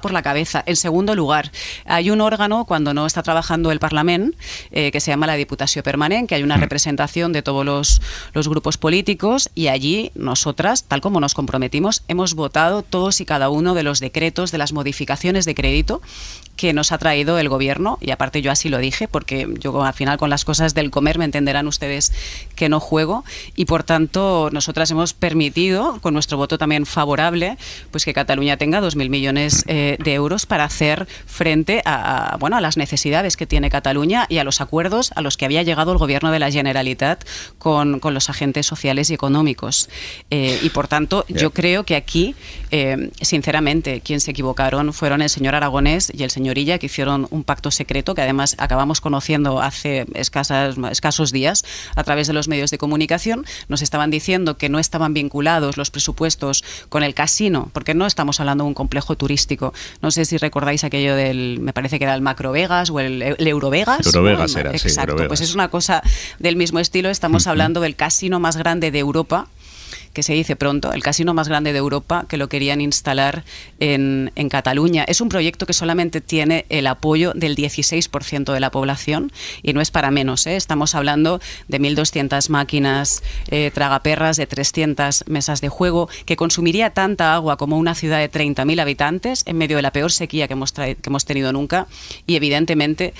por la cabeza. En segundo lugar, hay un órgano cuando no está trabajando el Parlamento que se llama la Diputació Permanent, que hay una representación de todos los grupos políticos, y allí nosotras, tal como nos comprometimos, hemos votado todos y cada uno de los decretos, de las modificaciones de crédito que nos ha traído el gobierno, y aparte yo así lo dije, porque yo al final con las cosas del comer me entenderán ustedes que no juego, y por tanto nosotras hemos permitido, con nuestro voto también favorable, pues que Cataluña tenga 2.000 millones de euros para hacer frente a las necesidades que tiene Cataluña y a los acuerdos a los que había llegado el gobierno de la Generalitat con los agentes sociales y económicos. Y por tanto yo creo que aquí, sinceramente, quien se equivocaron fueron el señor Aragonés y el señor Illa, que hicieron un pacto secreto que además acabamos conociendo hace escasos días a través de los medios de comunicación. Nos estaban diciendo que no estaban vinculados los presupuestos con el casino, porque no estamos hablando de un complejo turístico. No sé si recordáis aquello me parece que era el Macro Vegas o el Eurovegas. Eurovegas, ¿no? Era, exacto, sí, Eurovegas. Pues es una cosa del mismo estilo. Estamos hablando del casino más grande de Europa, que se dice pronto, el casino más grande de Europa, que lo querían instalar en Cataluña. Es un proyecto que solamente tiene el apoyo del 16% de la población, y no es para menos, ¿eh? Estamos hablando de 1.200 máquinas tragaperras, de 300 mesas de juego, que consumiría tanta agua como una ciudad de 30.000 habitantes en medio de la peor sequía que hemos tenido nunca, y evidentemente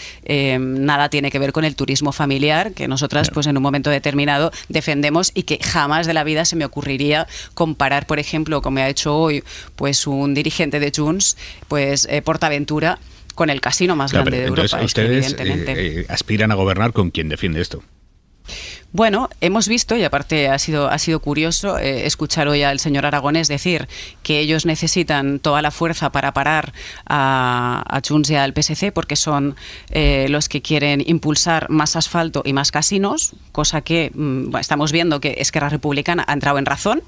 nada tiene que ver con el turismo familiar, que nosotras pues en un momento determinado defendemos, y que jamás de la vida se me ocurriría comparar, por ejemplo, como ha hecho hoy pues un dirigente de Junts, pues PortAventura, con el casino más grande de Europa. Ustedes evidentemente aspiran a gobernar con quien defiende esto. Bueno, hemos visto, y aparte ha sido curioso escuchar hoy al señor Aragonés decir que ellos necesitan toda la fuerza para parar a Junts y al PSC, porque son los que quieren impulsar más asfalto y más casinos, cosa que estamos viendo que Esquerra Republicana ha entrado en razón.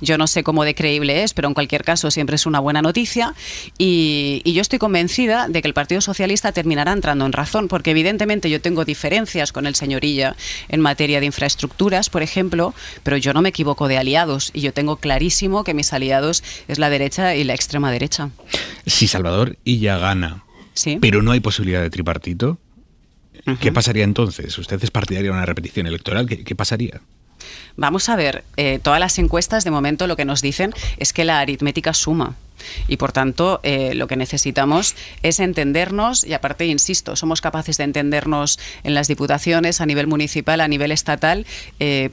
Yo no sé cómo de creíble es, pero en cualquier caso siempre es una buena noticia, y yo estoy convencida de que el Partido Socialista terminará entrando en razón, porque evidentemente yo tengo diferencias con el señor Illa en materia de infraestructuras, por ejemplo, pero yo no me equivoco de aliados, y yo tengo clarísimo que mis aliados es la derecha y la extrema derecha. Si Salvador Illa gana, ¿sí?, pero no hay posibilidad de tripartito, ¿qué pasaría entonces? ¿Usted es partidario de una repetición electoral? ¿Qué pasaría? Vamos a ver, todas las encuestas de momento lo que nos dicen es que la aritmética suma. Y por tanto lo que necesitamos es entendernos, y aparte, insisto, somos capaces de entendernos en las diputaciones, a nivel municipal, a nivel estatal,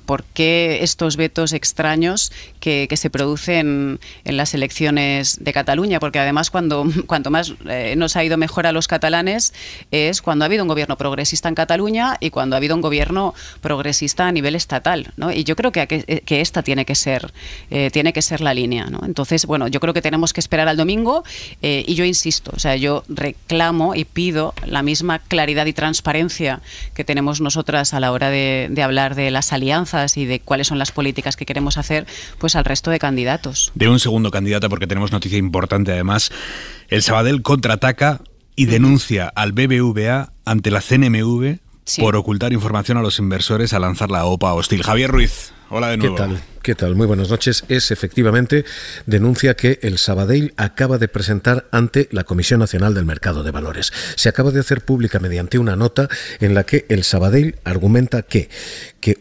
por qué estos vetos extraños que se producen en las elecciones de Cataluña, porque además cuanto más nos ha ido mejor a los catalanes es cuando ha habido un gobierno progresista en Cataluña y cuando ha habido un gobierno progresista a nivel estatal, ¿no? Y yo creo que esta tiene que ser la línea, ¿no? Entonces, bueno, yo creo que tenemos que esperar al domingo, y yo insisto, o sea, yo reclamo y pido la misma claridad y transparencia que tenemos nosotras a la hora de hablar de las alianzas y de cuáles son las políticas que queremos hacer, pues al resto de candidatos. De un segundo candidato, porque tenemos noticia importante además. El Sabadell contraataca y denuncia al BBVA ante la CNMV por ocultar información a los inversores al lanzar la OPA hostil. Javier Ruiz, hola de nuevo. ¿Qué tal? Muy buenas noches. Es efectivamente denuncia que el Sabadell acaba de presentar ante la Comisión Nacional del Mercado de Valores. Se acaba de hacer pública mediante una nota en la que el Sabadell argumenta que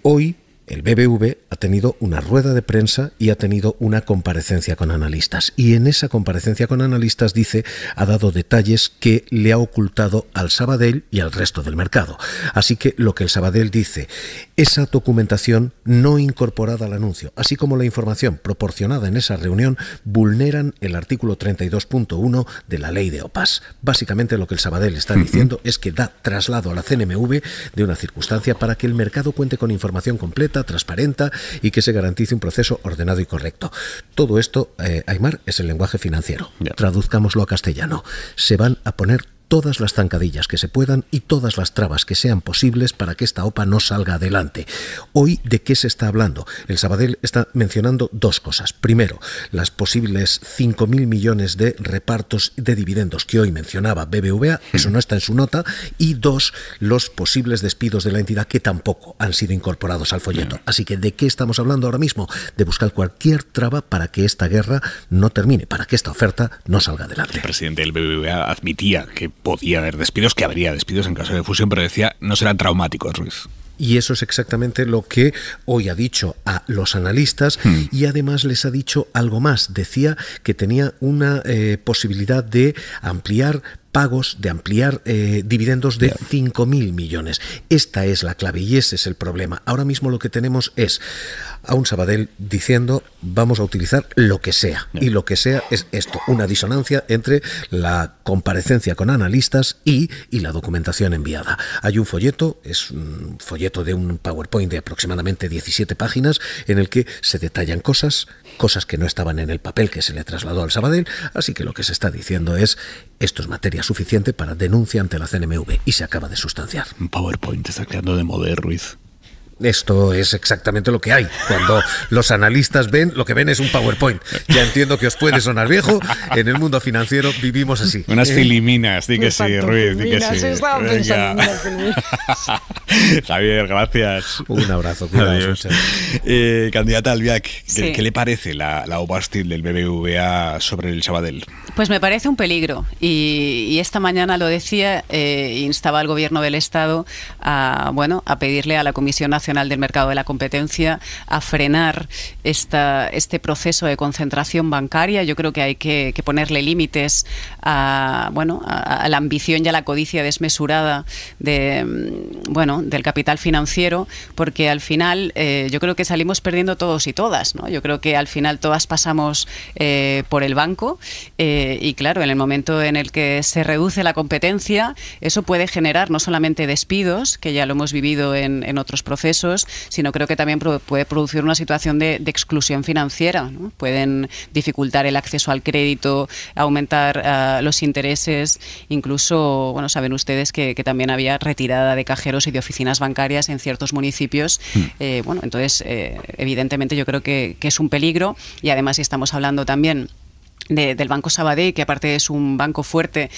hoy el BBV ha tenido una rueda de prensa y ha tenido una comparecencia con analistas. Y en esa comparecencia con analistas ha dado detalles que le ha ocultado al Sabadell y al resto del mercado. Así que lo que el Sabadell dice, esa documentación no incorporada al anuncio, así como la información proporcionada en esa reunión, vulneran el artículo 32.1 de la ley de OPAS. Básicamente lo que el Sabadell está diciendo es que da traslado a la CNMV de una circunstancia para que el mercado cuente con información completa, transparente y que se garantice un proceso ordenado y correcto. Todo esto, Aimar, es el lenguaje financiero. Traduzcámoslo a castellano. Se van a poner todas las zancadillas que se puedan y todas las trabas que sean posibles para que esta OPA no salga adelante. Hoy, ¿de qué se está hablando? El Sabadell está mencionando dos cosas. Primero, las posibles 5.000 millones de repartos de dividendos que hoy mencionaba BBVA, eso no está en su nota, y dos, los posibles despidos de la entidad que tampoco han sido incorporados al folleto. Así que, ¿de qué estamos hablando ahora mismo? De buscar cualquier traba para que esta guerra no termine, para que esta oferta no salga adelante. El presidente del BBVA admitía que podía haber despidos, que habría despidos en caso de fusión, pero decía no serán traumáticos, Ruiz. Y eso es exactamente lo que hoy ha dicho a los analistas y además les ha dicho algo más. Decía que tenía una posibilidad de ampliar pagos, de ampliar dividendos de 5.000 millones. Esta es la clave y ese es el problema. Ahora mismo lo que tenemos es a un Sabadell diciendo vamos a utilizar lo que sea. Y lo que sea es esto, una disonancia entre la comparecencia con analistas y la documentación enviada. Hay un folleto, es un folleto de un PowerPoint de aproximadamente 17 páginas en el que se detallan cosas que no estaban en el papel que se le trasladó al Sabadell, así que lo que se está diciendo es esto es materia suficiente para denuncia ante la CNMV y se acaba de sustanciar. Un PowerPoint está quedando de moda, Ruiz. Esto es exactamente lo que hay. Cuando los analistas ven, lo que ven es un PowerPoint. Ya entiendo que os puede sonar viejo. En el mundo financiero vivimos así. Unas filiminas, di que sí, Ruiz, di que sí. Javier, gracias. Un abrazo. Cuidaos, candidata Albiach, Sí. ¿qué le parece la OPA hostil del BBVA sobre el Sabadell? Pues me parece un peligro y esta mañana lo decía, instaba al Gobierno del Estado a pedirle a la Comisión Nacional del Mercado de la Competencia a frenar este proceso de concentración bancaria. Yo creo que hay que ponerle límites a la ambición y a la codicia desmesurada del capital financiero, porque al final yo creo que salimos perdiendo todos y todas, ¿no? Yo creo que al final todas pasamos por el banco y claro, en el momento en el que se reduce la competencia, eso puede generar no solamente despidos, que ya lo hemos vivido en otros procesos, sino creo que también puede producir una situación de exclusión financiera, ¿no? Pueden dificultar el acceso al crédito, aumentar los intereses, incluso, saben ustedes que también había retirada de cajeros y de oficinas bancarias en ciertos municipios. Entonces, evidentemente yo creo que es un peligro y además estamos hablando también del Banco Sabadell, que aparte es un banco fuerte,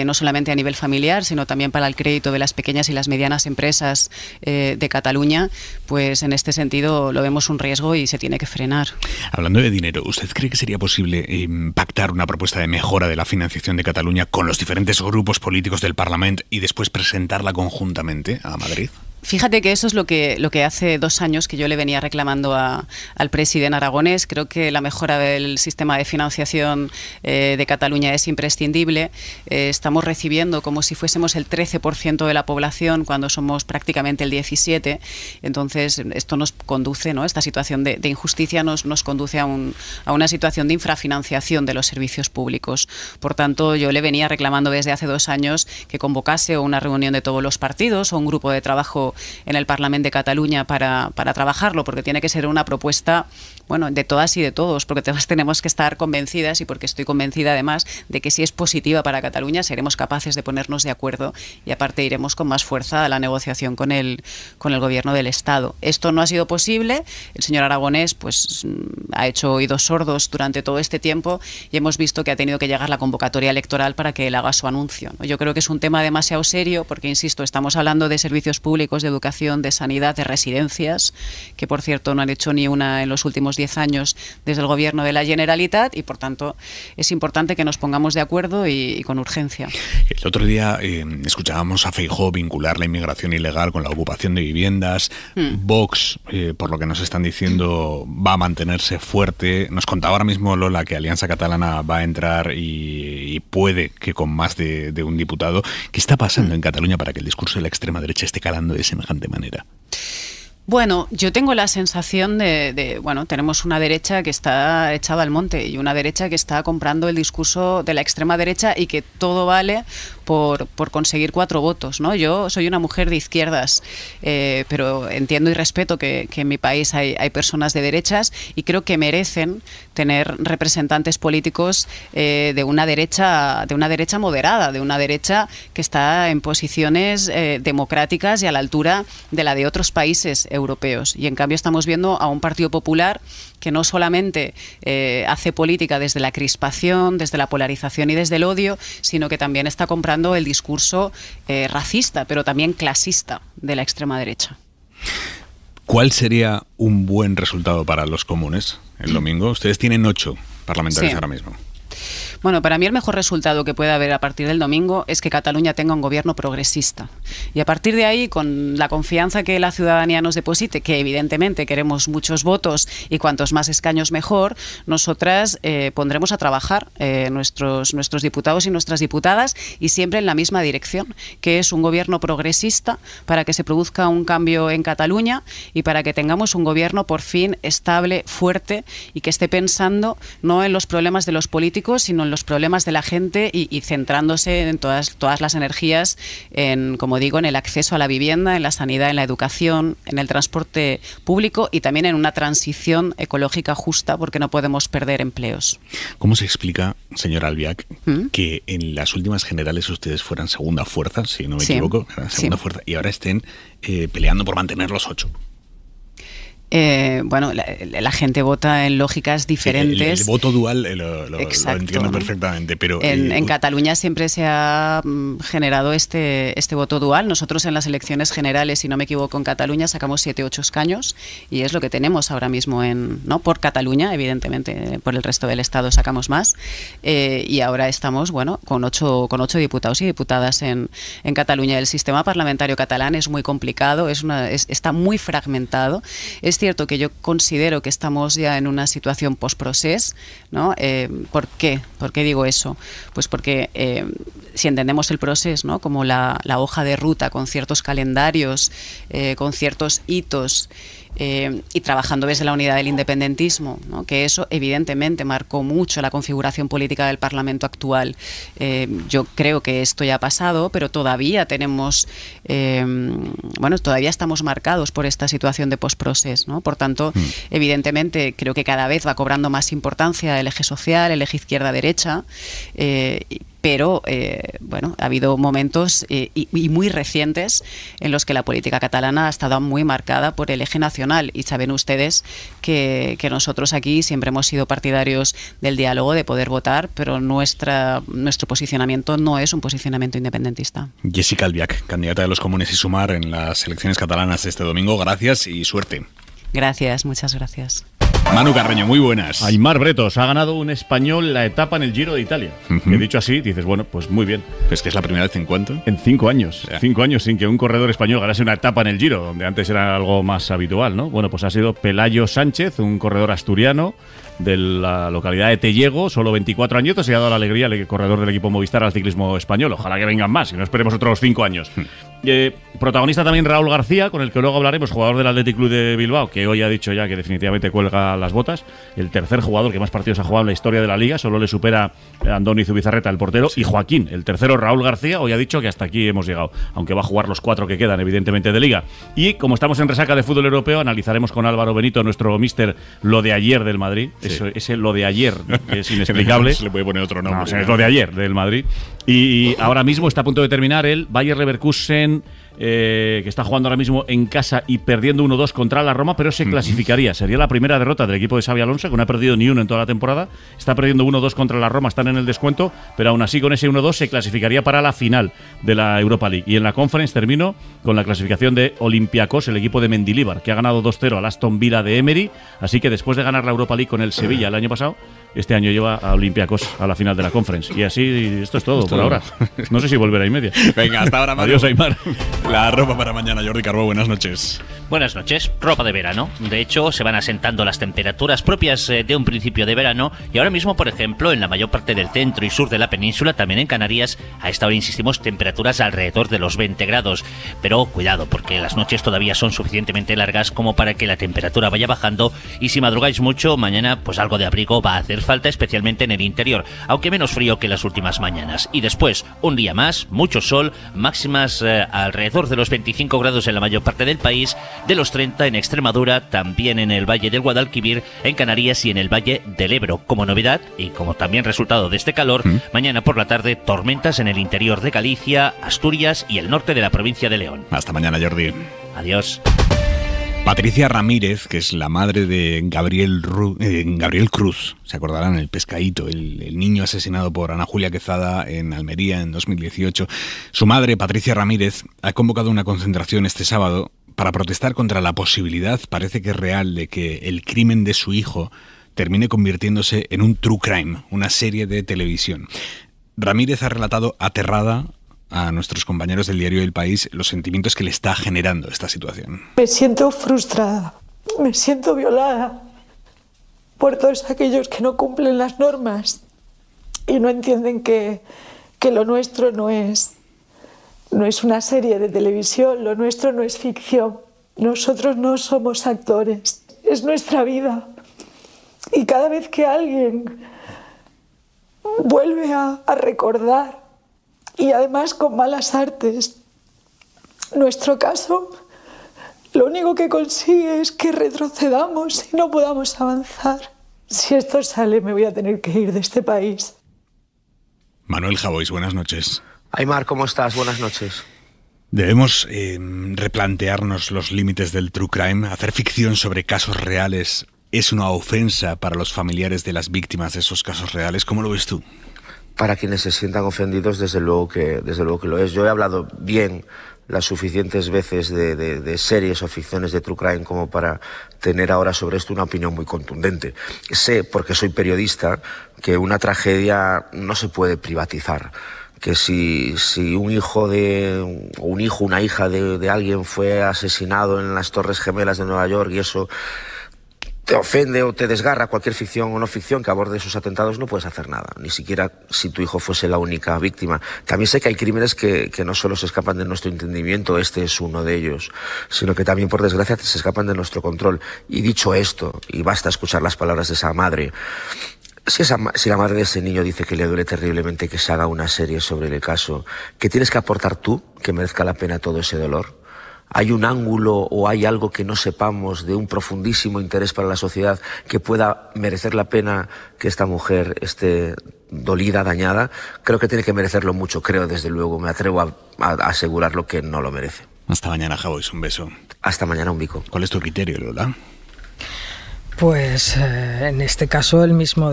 no solamente a nivel familiar, sino también para el crédito de las pequeñas y las medianas empresas de Cataluña, pues en este sentido lo vemos un riesgo y se tiene que frenar. Hablando de dinero, ¿usted cree que sería posible pactar una propuesta de mejora de la financiación de Cataluña con los diferentes grupos políticos del Parlamento y después presentarla conjuntamente a Madrid? Fíjate que eso es lo que hace 2 años que yo le venía reclamando al presidente aragonés. Creo que la mejora del sistema de financiación de Cataluña es imprescindible. Estamos recibiendo como si fuésemos el 13% de la población cuando somos prácticamente el 17%. Entonces esto nos conduce, ¿no? Esta situación de injusticia nos conduce a una situación de infrafinanciación de los servicios públicos. Por tanto, yo le venía reclamando desde hace 2 años que convocase una reunión de todos los partidos o un grupo de trabajo en el Parlamento de Cataluña para trabajarlo, porque tiene que ser una propuesta de todas y de todos, porque todas tenemos que estar convencidas y porque estoy convencida además de que si es positiva para Cataluña seremos capaces de ponernos de acuerdo y aparte iremos con más fuerza a la negociación con el Gobierno del Estado. Esto no ha sido posible, el señor Aragonés pues ha hecho oídos sordos durante todo este tiempo y hemos visto que ha tenido que llegar la convocatoria electoral para que él haga su anuncio, ¿no? Yo creo que es un tema demasiado serio porque, insisto, estamos hablando de servicios públicos públicos de educación, de sanidad, de residencias, que por cierto no han hecho ni una en los últimos 10 años desde el gobierno de la Generalitat, y por tanto es importante que nos pongamos de acuerdo y con urgencia. El otro día escuchábamos a Feijóo vincular la inmigración ilegal con la ocupación de viviendas. Vox, por lo que nos están diciendo, va a mantenerse fuerte. Nos contaba ahora mismo Lola que Alianza Catalana va a entrar y puede que con más de un diputado. ¿Qué está pasando en Cataluña para que el discurso de la extrema derecha esté calando de semejante manera? Bueno, yo tengo la sensación bueno, tenemos una derecha que está echada al monte y una derecha que está comprando el discurso de la extrema derecha y que todo vale por conseguir 4 votos, ¿no? Yo soy una mujer de izquierdas, pero entiendo y respeto que en mi país hay personas de derechas y creo que merecen tener representantes políticos de una derecha moderada, de una derecha que está en posiciones democráticas y a la altura de la de otros países europeos. Y en cambio estamos viendo a un Partido Popular que no solamente hace política desde la crispación, desde la polarización y desde el odio, sino que también está comprando el discurso racista, pero también clasista de la extrema derecha. ¿Cuál sería un buen resultado para los comunes el domingo? Ustedes tienen 8 parlamentarios ahora mismo. Bueno, para mí el mejor resultado que puede haber a partir del domingo es que Cataluña tenga un gobierno progresista. Y a partir de ahí, con la confianza que la ciudadanía nos deposite, que evidentemente queremos muchos votos y cuantos más escaños mejor, nosotras pondremos a trabajar nuestros diputados y nuestras diputadas y siempre en la misma dirección, que es un gobierno progresista para que se produzca un cambio en Cataluña y para que tengamos un gobierno por fin estable, fuerte y que esté pensando no en los problemas de los políticos, sino en los problemas de la gente y centrándose en todas las energías en, como digo, en el acceso a la vivienda, en la sanidad, en la educación, en el transporte público y también en una transición ecológica justa, porque no podemos perder empleos. ¿Cómo se explica, señora Albiach, que en las últimas generales ustedes fueran segunda fuerza, si no me equivoco, segunda fuerza, y ahora estén peleando por mantener los 8? Bueno, la gente vota en lógicas diferentes. El voto dual lo entiendo perfectamente, pero en Cataluña siempre se ha generado este voto dual. Nosotros en las elecciones generales, si no me equivoco, en Cataluña sacamos 7 u 8 escaños y es lo que tenemos ahora mismo no por Cataluña, evidentemente por el resto del Estado sacamos más y ahora estamos con 8 diputados y diputadas en Cataluña. El sistema parlamentario catalán es muy complicado, está muy fragmentado. Es cierto que yo considero que estamos ya en una situación post-procés, ¿no? ¿Por qué? ¿Por qué digo eso? Pues porque si entendemos el proceso, ¿no?, como la hoja de ruta con ciertos calendarios, con ciertos hitos, y trabajando desde la unidad del independentismo, ¿no?, que eso evidentemente marcó mucho la configuración política del Parlamento actual. Yo creo que esto ya ha pasado, pero todavía todavía estamos marcados por esta situación de post-procés, ¿no? Por tanto, evidentemente creo que cada vez va cobrando más importancia el eje social, el eje izquierda-derecha, pero ha habido momentos y muy recientes en los que la política catalana ha estado muy marcada por el eje nacional y saben ustedes que nosotros aquí siempre hemos sido partidarios del diálogo, de poder votar, pero nuestro posicionamiento no es un posicionamiento independentista. Jessica Albiach, candidata de los Comunes y Sumar en las elecciones catalanas este domingo, gracias y suerte. Gracias, muchas gracias. Manu Carreño, muy buenas. Aimar Bretos, ha ganado un español la etapa en el Giro de Italia. Que dicho así, dices, bueno, pues muy bien. ¿Es que es la primera vez en cuánto? En 5 años. 5 años sin que un corredor español ganase una etapa en el Giro, donde antes era algo más habitual, ¿no? Bueno, pues ha sido Pelayo Sánchez, un corredor asturiano de la localidad de Tellego, solo 24 añitos, y ha dado la alegría al corredor del equipo Movistar al ciclismo español. Ojalá que vengan más y no esperemos otros 5 años. Protagonista también Raúl García, con el que luego hablaremos, jugador del Athletic Club de Bilbao, que hoy ha dicho ya que definitivamente cuelga las botas. El tercer jugador que más partidos ha jugado en la historia de la Liga, solo le supera Andoni Zubizarreta, el portero, y Joaquín, el tercero, Raúl García, hoy ha dicho que hasta aquí hemos llegado, aunque va a jugar los 4 que quedan, evidentemente, de Liga. Y como estamos en resaca de fútbol europeo, analizaremos con Álvaro Benito, nuestro míster, lo de ayer del Madrid. Ese lo de ayer, ¿no?, que es inexplicable. Se le puede poner otro nombre. No, es lo de ayer del Madrid. Y ahora mismo está a punto de terminar el Bayer Leverkusen Jaén, que está jugando ahora mismo en casa y perdiendo 1-2 contra la Roma, pero se clasificaría. Sería la primera derrota del equipo de Xabi Alonso, que no ha perdido ni uno en toda la temporada. Está perdiendo 1-2 contra la Roma, están en el descuento, pero aún así con ese 1-2 se clasificaría para la final de la Europa League. Y en la Conference termino con la clasificación de Olympiacos, el equipo de Mendilibar, que ha ganado 2-0 al Aston Villa de Emery. Así que después de ganar la Europa League con el Sevilla el año pasado, este año lleva a Olympiacos a la final de la Conference. Y así, esto es todo por ahora. No sé si volverá y media. Venga, hasta ahora, Manu. Adiós, Aymar. La ropa para mañana, Jordi Carbó, buenas noches. Buenas noches, ropa de verano. De hecho, se van asentando las temperaturas propias de un principio de verano y ahora mismo, por ejemplo, en la mayor parte del centro y sur de la península, también en Canarias, a esta hora insistimos, temperaturas alrededor de los 20 grados. Pero cuidado, porque las noches todavía son suficientemente largas como para que la temperatura vaya bajando y si madrugáis mucho, mañana pues algo de abrigo va a hacer falta, especialmente en el interior, aunque menos frío que las últimas mañanas. Y después, un día más, mucho sol, máximas alrededor de los 25 grados en la mayor parte del país, de los 30 en Extremadura, también en el Valle del Guadalquivir, en Canarias y en el Valle del Ebro. Como novedad, y como también resultado de este calor, mañana por la tarde tormentas en el interior de Galicia, Asturias y el norte de la provincia de León. Hasta mañana, Jordi. Adiós. Patricia Ramírez, que es la madre de Gabriel Cruz, se acordarán, el pescadito, el niño asesinado por Ana Julia Quezada en Almería en 2018. Su madre, Patricia Ramírez, ha convocado una concentración este sábado para protestar contra la posibilidad, parece que es real, de que el crimen de su hijo termine convirtiéndose en un true crime, una serie de televisión. Ramírez ha relatado aterrada a nuestros compañeros del diario El País los sentimientos que le está generando esta situación. Me siento frustrada, me siento violada por todos aquellos que no cumplen las normas y no entienden que lo nuestro no es una serie de televisión, lo nuestro no es ficción. Nosotros no somos actores, es nuestra vida. Y cada vez que alguien vuelve a recordar, y además con malas artes, nuestro caso, lo único que consigue es que retrocedamos y no podamos avanzar. Si esto sale, me voy a tener que ir de este país. Manuel Javois, buenas noches. Aymar, ¿cómo estás? Buenas noches. Debemos replantearnos los límites del true crime. Hacer ficción sobre casos reales es una ofensa para los familiares de las víctimas de esos casos reales. ¿Cómo lo ves tú? Para quienes se sientan ofendidos, desde luego que lo es. Yo he hablado bien las suficientes veces de series o ficciones de true crime como para tener ahora sobre esto una opinión muy contundente. Sé, porque soy periodista, que una tragedia no se puede privatizar. Que si un hijo, una hija de alguien fue asesinado en las Torres Gemelas de Nueva York y eso te ofende o te desgarra, cualquier ficción o no ficción que aborde esos atentados, no puedes hacer nada, ni siquiera si tu hijo fuese la única víctima. También sé que hay crímenes que no solo se escapan de nuestro entendimiento, este es uno de ellos, sino que también, por desgracia, se escapan de nuestro control. Y dicho esto, y basta escuchar las palabras de esa madre, si la madre de ese niño dice que le duele terriblemente que se haga una serie sobre el caso, ¿qué tienes que aportar tú que merezca la pena todo ese dolor? ¿Hay un ángulo o hay algo que no sepamos de un profundísimo interés para la sociedad que pueda merecer la pena que esta mujer esté dolida, dañada? Creo que tiene que merecerlo mucho, creo desde luego, me atrevo a asegurarlo que no lo merece. Hasta mañana, Javois, un beso. Hasta mañana, un bico. ¿Cuál es tu criterio, Lola? Pues en este caso el mismo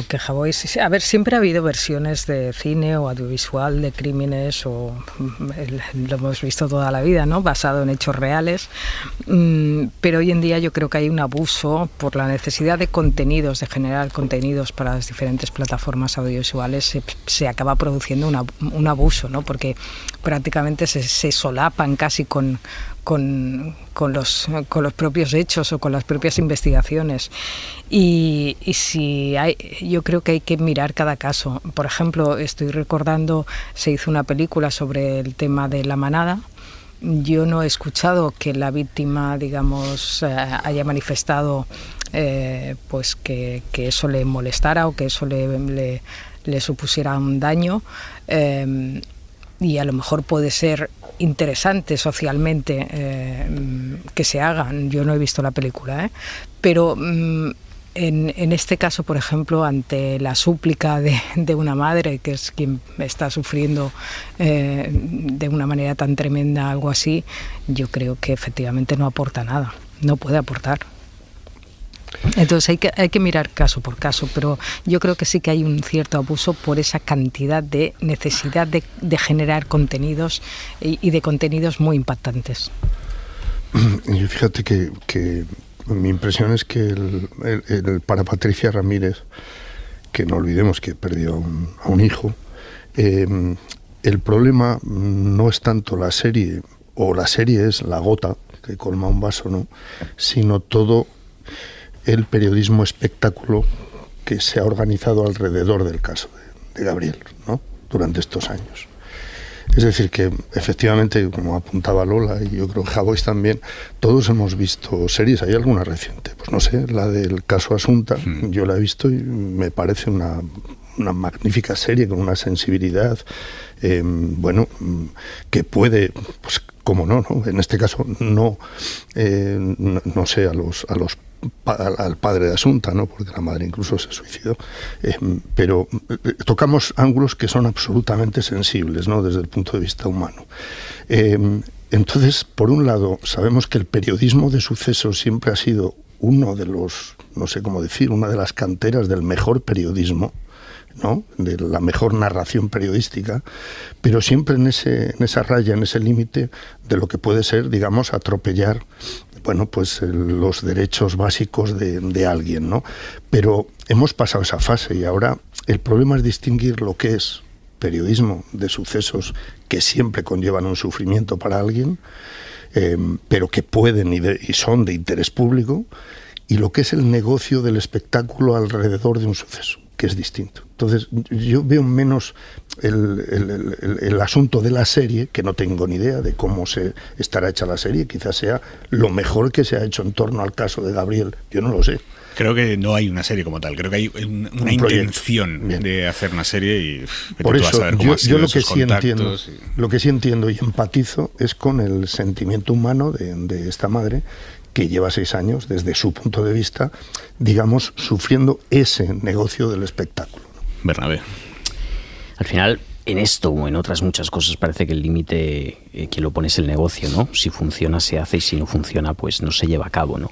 que Javois. A ver, siempre ha habido versiones de cine o audiovisual de crímenes, lo hemos visto toda la vida, ¿no? Basado en hechos reales, pero hoy en día yo creo que hay un abuso por la necesidad de contenidos, de generar contenidos para las diferentes plataformas audiovisuales. Se acaba produciendo un abuso, ¿no? Porque prácticamente se solapan casi con los propios hechos o con las propias investigaciones y yo creo que hay que mirar cada caso. Por ejemplo, estoy recordando, se hizo una película sobre el tema de La Manada. Yo no he escuchado que la víctima, digamos, haya manifestado pues que eso le molestara o que eso le supusiera un daño, y a lo mejor puede ser interesante socialmente que se hagan. Yo no he visto la película, pero En este caso, por ejemplo, ante la súplica de una madre, que es quien está sufriendo de una manera tan tremenda algo así, yo creo que efectivamente no aporta nada, no puede aportar. Entonces hay que mirar caso por caso, pero yo creo que sí que hay un cierto abuso por esa cantidad de necesidad de generar contenidos y de contenidos muy impactantes. Y fíjate que mi impresión es que para Patricia Ramírez, que no olvidemos que perdió a un hijo, el problema no es tanto la serie, o la serie es la gota que colma un vaso, ¿no?, sino todo el periodismo espectáculo que se ha organizado alrededor del caso de Gabriel, ¿no?, durante estos años. Es decir, que efectivamente, como apuntaba Lola, y yo creo que Javois también, todos hemos visto series. ¿Hay alguna reciente? Pues no sé, la del caso Asunta, yo la he visto y me parece una magnífica serie con una sensibilidad, que puede, pues cómo no, en este caso no sé, al padre de Asunta, ¿no?, porque la madre incluso se suicidó, pero tocamos ángulos que son absolutamente sensibles, ¿no?, desde el punto de vista humano. Entonces, por un lado, sabemos que el periodismo de sucesos siempre ha sido uno de los, no sé cómo decir, una de las canteras del mejor periodismo, ¿no?, de la mejor narración periodística, pero siempre en esa raya, en ese límite de lo que puede ser, digamos, atropellar, bueno, pues los derechos básicos de alguien, ¿no? Pero hemos pasado esa fase y ahora el problema es distinguir lo que es periodismo de sucesos, que siempre conllevan un sufrimiento para alguien, pero que pueden y son de interés público, y lo que es el negocio del espectáculo alrededor de un suceso, que es distinto. Entonces, yo veo menos el asunto de la serie, que no tengo ni idea de cómo se estará hecha la serie, quizás sea lo mejor que se ha hecho en torno al caso de Gabriel, yo no lo sé. Creo que no hay una serie como tal, creo que hay una intención de hacer una serie y por eso yo lo que sí entiendo y empatizo es con el sentimiento humano de esta madre, que lleva 6 años, desde su punto de vista, digamos, sufriendo ese negocio del espectáculo. Bernabé. Al final, en esto, como en otras muchas cosas, parece que el límite, quien lo pone es el negocio, ¿no? Si funciona, se hace, y si no funciona, pues no se lleva a cabo, ¿no?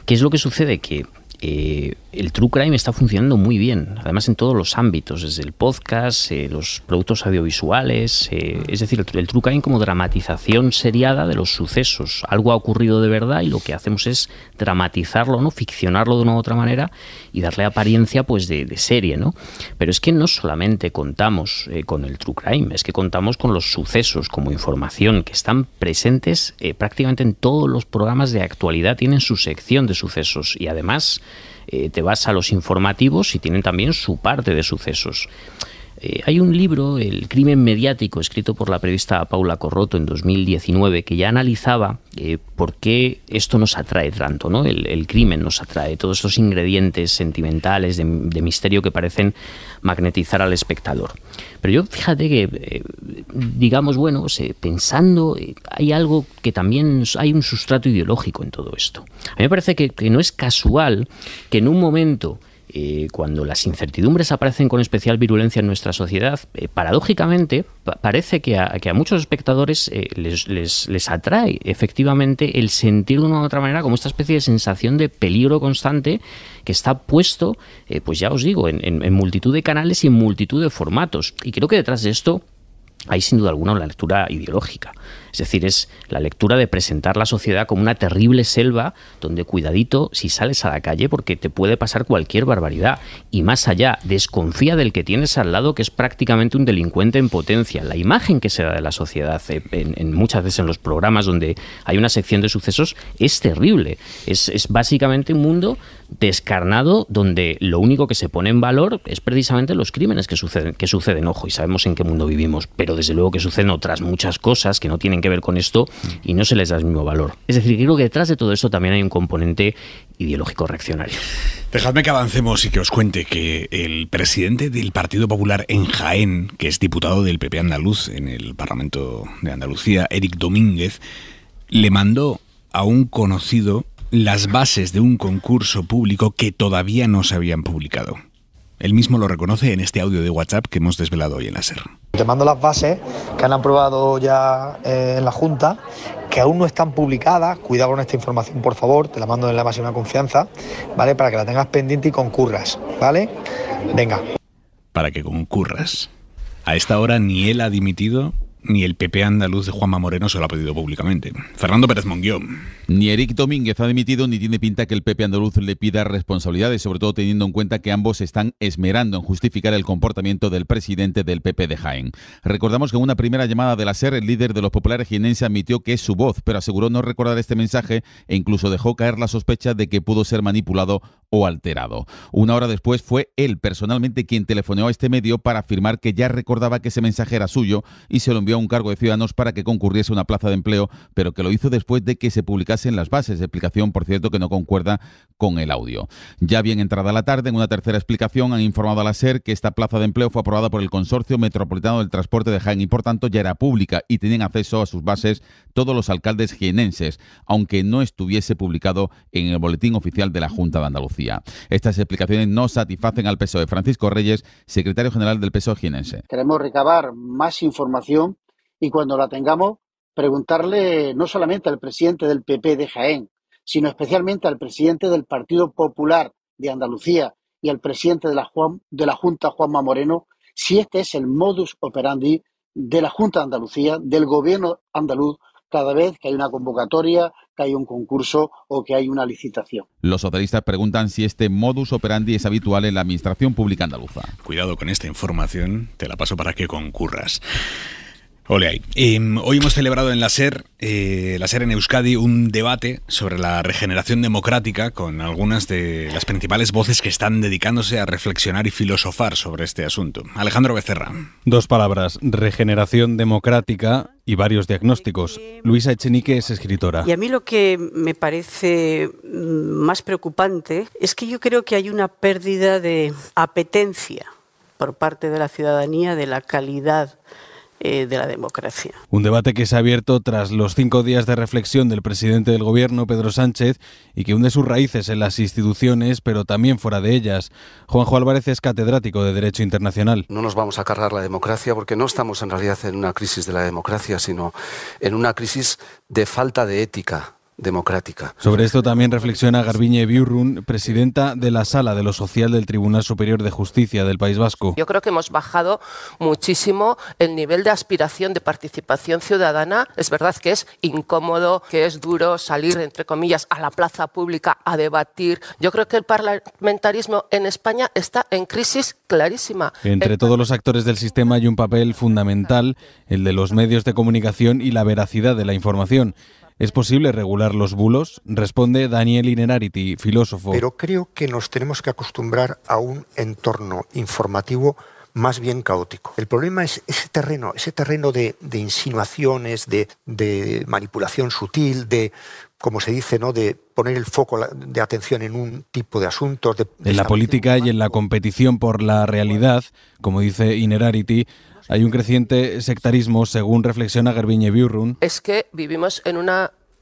¿Qué es lo que sucede? Que el True Crime está funcionando muy bien, además en todos los ámbitos, desde el podcast, los productos audiovisuales, es decir, el True Crime como dramatización seriada de los sucesos. Algo ha ocurrido de verdad y lo que hacemos es dramatizarlo, ¿no?, ficcionarlo de una u otra manera y darle apariencia, pues, de serie, ¿no? Pero es que no solamente contamos con el True Crime, es que contamos con los sucesos como información que están presentes prácticamente en todos los programas de actualidad, tienen su sección de sucesos y además te vas a los informativos y tienen también su parte de sucesos. Hay un libro, El crimen mediático, escrito por la periodista Paula Corroto en 2019, que ya analizaba por qué esto nos atrae tanto, ¿no? El crimen nos atrae, todos estos ingredientes sentimentales de misterio que parecen magnetizar al espectador. Pero yo, fíjate que, digamos, bueno, pensando, hay algo que también, hay un sustrato ideológico en todo esto. A mí me parece que no es casual que en un momento, cuando las incertidumbres aparecen con especial virulencia en nuestra sociedad, paradójicamente parece que a muchos espectadores les atrae efectivamente el sentir de una u otra manera como esta especie de sensación de peligro constante que está puesto, pues ya os digo, en multitud de canales y en multitud de formatos. Y creo que detrás de esto hay sin duda alguna una lectura ideológica. Es decir, es la lectura de presentar la sociedad como una terrible selva donde, cuidadito, si sales a la calle porque te puede pasar cualquier barbaridad. Y más allá, desconfía del que tienes al lado, que es prácticamente un delincuente en potencia. La imagen que se da de la sociedad en muchas veces en los programas donde hay una sección de sucesos es terrible. Es básicamente un mundo descarnado donde lo único que se pone en valor es precisamente los crímenes que suceden. Ojo, y sabemos en qué mundo vivimos, pero desde luego que suceden otras muchas cosas que no tienen que ver con esto y no se les da el mismo valor. Es decir, creo que detrás de todo esto también hay un componente ideológico reaccionario. Dejadme que avancemos y que os cuente que el presidente del Partido Popular en Jaén, que es diputado del PP andaluz en el Parlamento de Andalucía, Eric Domínguez, le mandó a un conocido las bases de un concurso público que todavía no se habían publicado. Él mismo lo reconoce en este audio de WhatsApp que hemos desvelado hoy en la SER. Te mando las bases que han aprobado ya en la Junta, que aún no están publicadas. Cuidado con esta información, por favor, te la mando en la máxima confianza, ¿vale? Para que la tengas pendiente y concurras, ¿vale? Venga. Para que concurras. A esta hora ni él ha dimitido, ni el PP andaluz de Juanma Moreno se lo ha pedido públicamente. Fernando Pérez Monguió. Ni Eric Domínguez ha dimitido ni tiene pinta que el PP andaluz le pida responsabilidades, sobre todo teniendo en cuenta que ambos están esmerando en justificar el comportamiento del presidente del PP de Jaén. Recordamos que en una primera llamada de la SER, el líder de los populares jienenses admitió que es su voz, pero aseguró no recordar este mensaje e incluso dejó caer la sospecha de que pudo ser manipulado o alterado. Una hora después fue él personalmente quien telefoneó a este medio para afirmar que ya recordaba que ese mensaje era suyo y se lo envió a un cargo de Ciudadanos para que concurriese a una plaza de empleo, pero que lo hizo después de que se publicasen las bases, explicación, por cierto, que no concuerda con el audio. Ya bien entrada la tarde, en una tercera explicación, han informado a la SER que esta plaza de empleo fue aprobada por el Consorcio Metropolitano del Transporte de Jaén y, por tanto, ya era pública y tenían acceso a sus bases todos los alcaldes jienenses, aunque no estuviese publicado en el Boletín Oficial de la Junta de Andalucía. Estas explicaciones no satisfacen al PSOE. Francisco Reyes, secretario general del PSOE jienense. Queremos recabar más información y cuando la tengamos, preguntarle no solamente al presidente del PP de Jaén, sino especialmente al presidente del Partido Popular de Andalucía y al presidente de la Junta, Juanma Moreno, si este es el modus operandi de la Junta de Andalucía, del gobierno andaluz, cada vez que hay una convocatoria, que hay un concurso o que hay una licitación. Los socialistas preguntan si este modus operandi es habitual en la administración pública andaluza. Cuidado con esta información, te la paso para que concurras. Ole ahí. Hoy hemos celebrado en la SER en Euskadi, un debate sobre la regeneración democrática con algunas de las principales voces que están dedicándose a reflexionar y filosofar sobre este asunto. Alejandro Becerra. 2 palabras, regeneración democrática y varios diagnósticos. Luisa Echenique es escritora. Y a mí lo que me parece más preocupante es que yo creo que hay una pérdida de apetencia por parte de la ciudadanía de la calidad de la democracia. Un debate que se ha abierto tras los 5 días de reflexión del presidente del gobierno, Pedro Sánchez, y que hunde sus raíces en las instituciones, pero también fuera de ellas. Juanjo Álvarez es catedrático de Derecho Internacional. No nos vamos a cargar la democracia porque no estamos en realidad en una crisis de la democracia, sino en una crisis de falta de ética democrática. Sobre esto también reflexiona Garbiñe Biurrun, presidenta de la Sala de lo Social del Tribunal Superior de Justicia del País Vasco. Yo creo que hemos bajado muchísimo el nivel de aspiración de participación ciudadana. Es verdad que es incómodo, que es duro salir, entre comillas, a la plaza pública a debatir. Yo creo que el parlamentarismo en España está en crisis clarísima. Entre todos los actores del sistema hay un papel fundamental, el de los medios de comunicación y la veracidad de la información. ¿Es posible regular los bulos? Responde Daniel Innerarity, filósofo. Pero creo que nos tenemos que acostumbrar a un entorno informativo más bien caótico. El problema es ese terreno de insinuaciones, de manipulación sutil, de, como se dice, ¿no?, de poner el foco de atención en un tipo de asuntos. En la política y en la competición por la realidad, como dice Innerarity, hay un creciente sectarismo, según reflexiona Garbiñe Biurrun. Es que vivimos en un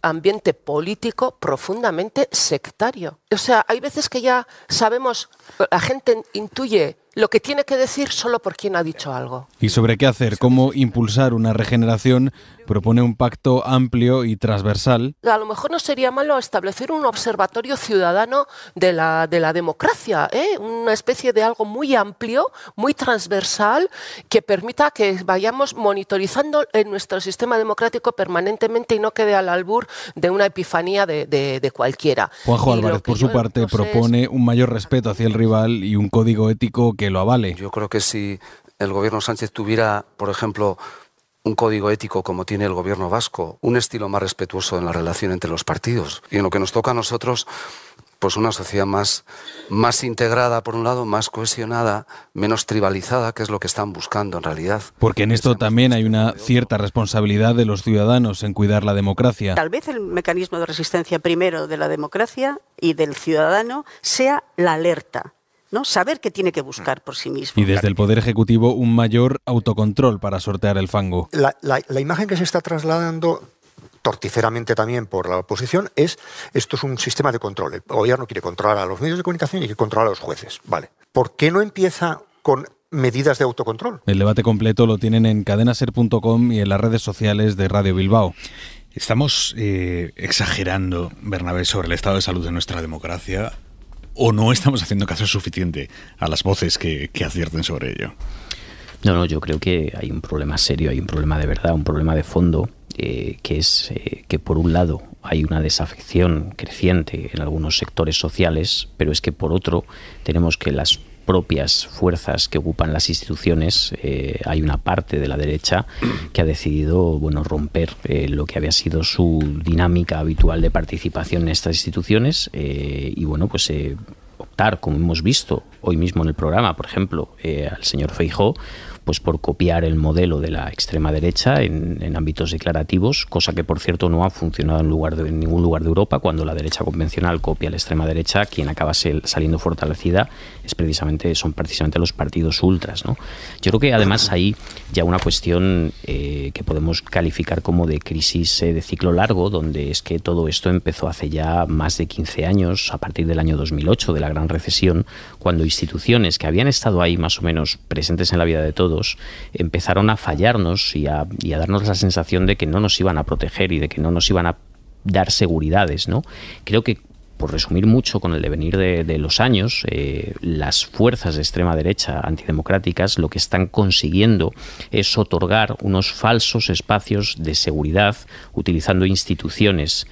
ambiente político profundamente sectario. O sea, hay veces que ya sabemos, la gente intuye lo que tiene que decir solo por quien ha dicho algo. ¿Y sobre qué hacer? ¿Cómo impulsar una regeneración? Propone un pacto amplio y transversal. A lo mejor no sería malo establecer un observatorio ciudadano de la democracia, una especie de algo muy amplio, muy transversal, que permita que vayamos monitorizando en nuestro sistema democrático permanentemente y no quede al albur de una epifanía de cualquiera. Juanjo Álvarez, por su parte, propone un mayor respeto hacia el rival y un código ético que lo avale. Yo creo que si el gobierno Sánchez tuviera, por ejemplo, un código ético como tiene el gobierno vasco, un estilo más respetuoso en la relación entre los partidos, y en lo que nos toca a nosotros, pues una sociedad más integrada, por un lado, más cohesionada, menos tribalizada, que es lo que están buscando en realidad. Porque en esto también hay una cierta responsabilidad de los ciudadanos en cuidar la democracia. Tal vez el mecanismo de resistencia primero de la democracia y del ciudadano sea la alerta, ¿no? Saber qué tiene que buscar por sí mismo. Y desde el Poder Ejecutivo un mayor autocontrol para sortear el fango. La imagen que se está trasladando torticeramente también por la oposición, esto es un sistema de control. El gobierno quiere controlar a los medios de comunicación y quiere controlar a los jueces. Vale. ¿Por qué no empieza con medidas de autocontrol? El debate completo lo tienen en cadenaser.com y en las redes sociales de Radio Bilbao. ¿Estamos exagerando, Bernabé, sobre el estado de salud de nuestra democracia o no estamos haciendo caso suficiente a las voces que advierten sobre ello? No, yo creo que hay un problema serio, hay un problema de verdad, un problema de fondo, que es que por un lado hay una desafección creciente en algunos sectores sociales, pero es que por otro tenemos que las propias fuerzas que ocupan las instituciones, hay una parte de la derecha que ha decidido romper lo que había sido su dinámica habitual de participación en estas instituciones optar, como hemos visto hoy mismo en el programa, por ejemplo, al señor Feijóo, pues por copiar el modelo de la extrema derecha en ámbitos declarativos, cosa que por cierto no ha funcionado en ningún lugar de Europa. Cuando la derecha convencional copia a la extrema derecha, quien acaba saliendo fortalecida son precisamente los partidos ultras, ¿no? Yo creo que además hay ya una cuestión que podemos calificar como de crisis de ciclo largo, donde es que todo esto empezó hace ya más de 15 años, a partir del año 2008, de la gran recesión, cuando instituciones que habían estado ahí más o menos presentes en la vida de todos empezaron a fallarnos y a darnos la sensación de que no nos iban a proteger y de que no nos iban a dar seguridades, ¿no? Creo que, por resumir mucho con el devenir de los años, las fuerzas de extrema derecha antidemocráticas lo que están consiguiendo es otorgar unos falsos espacios de seguridad utilizando instituciones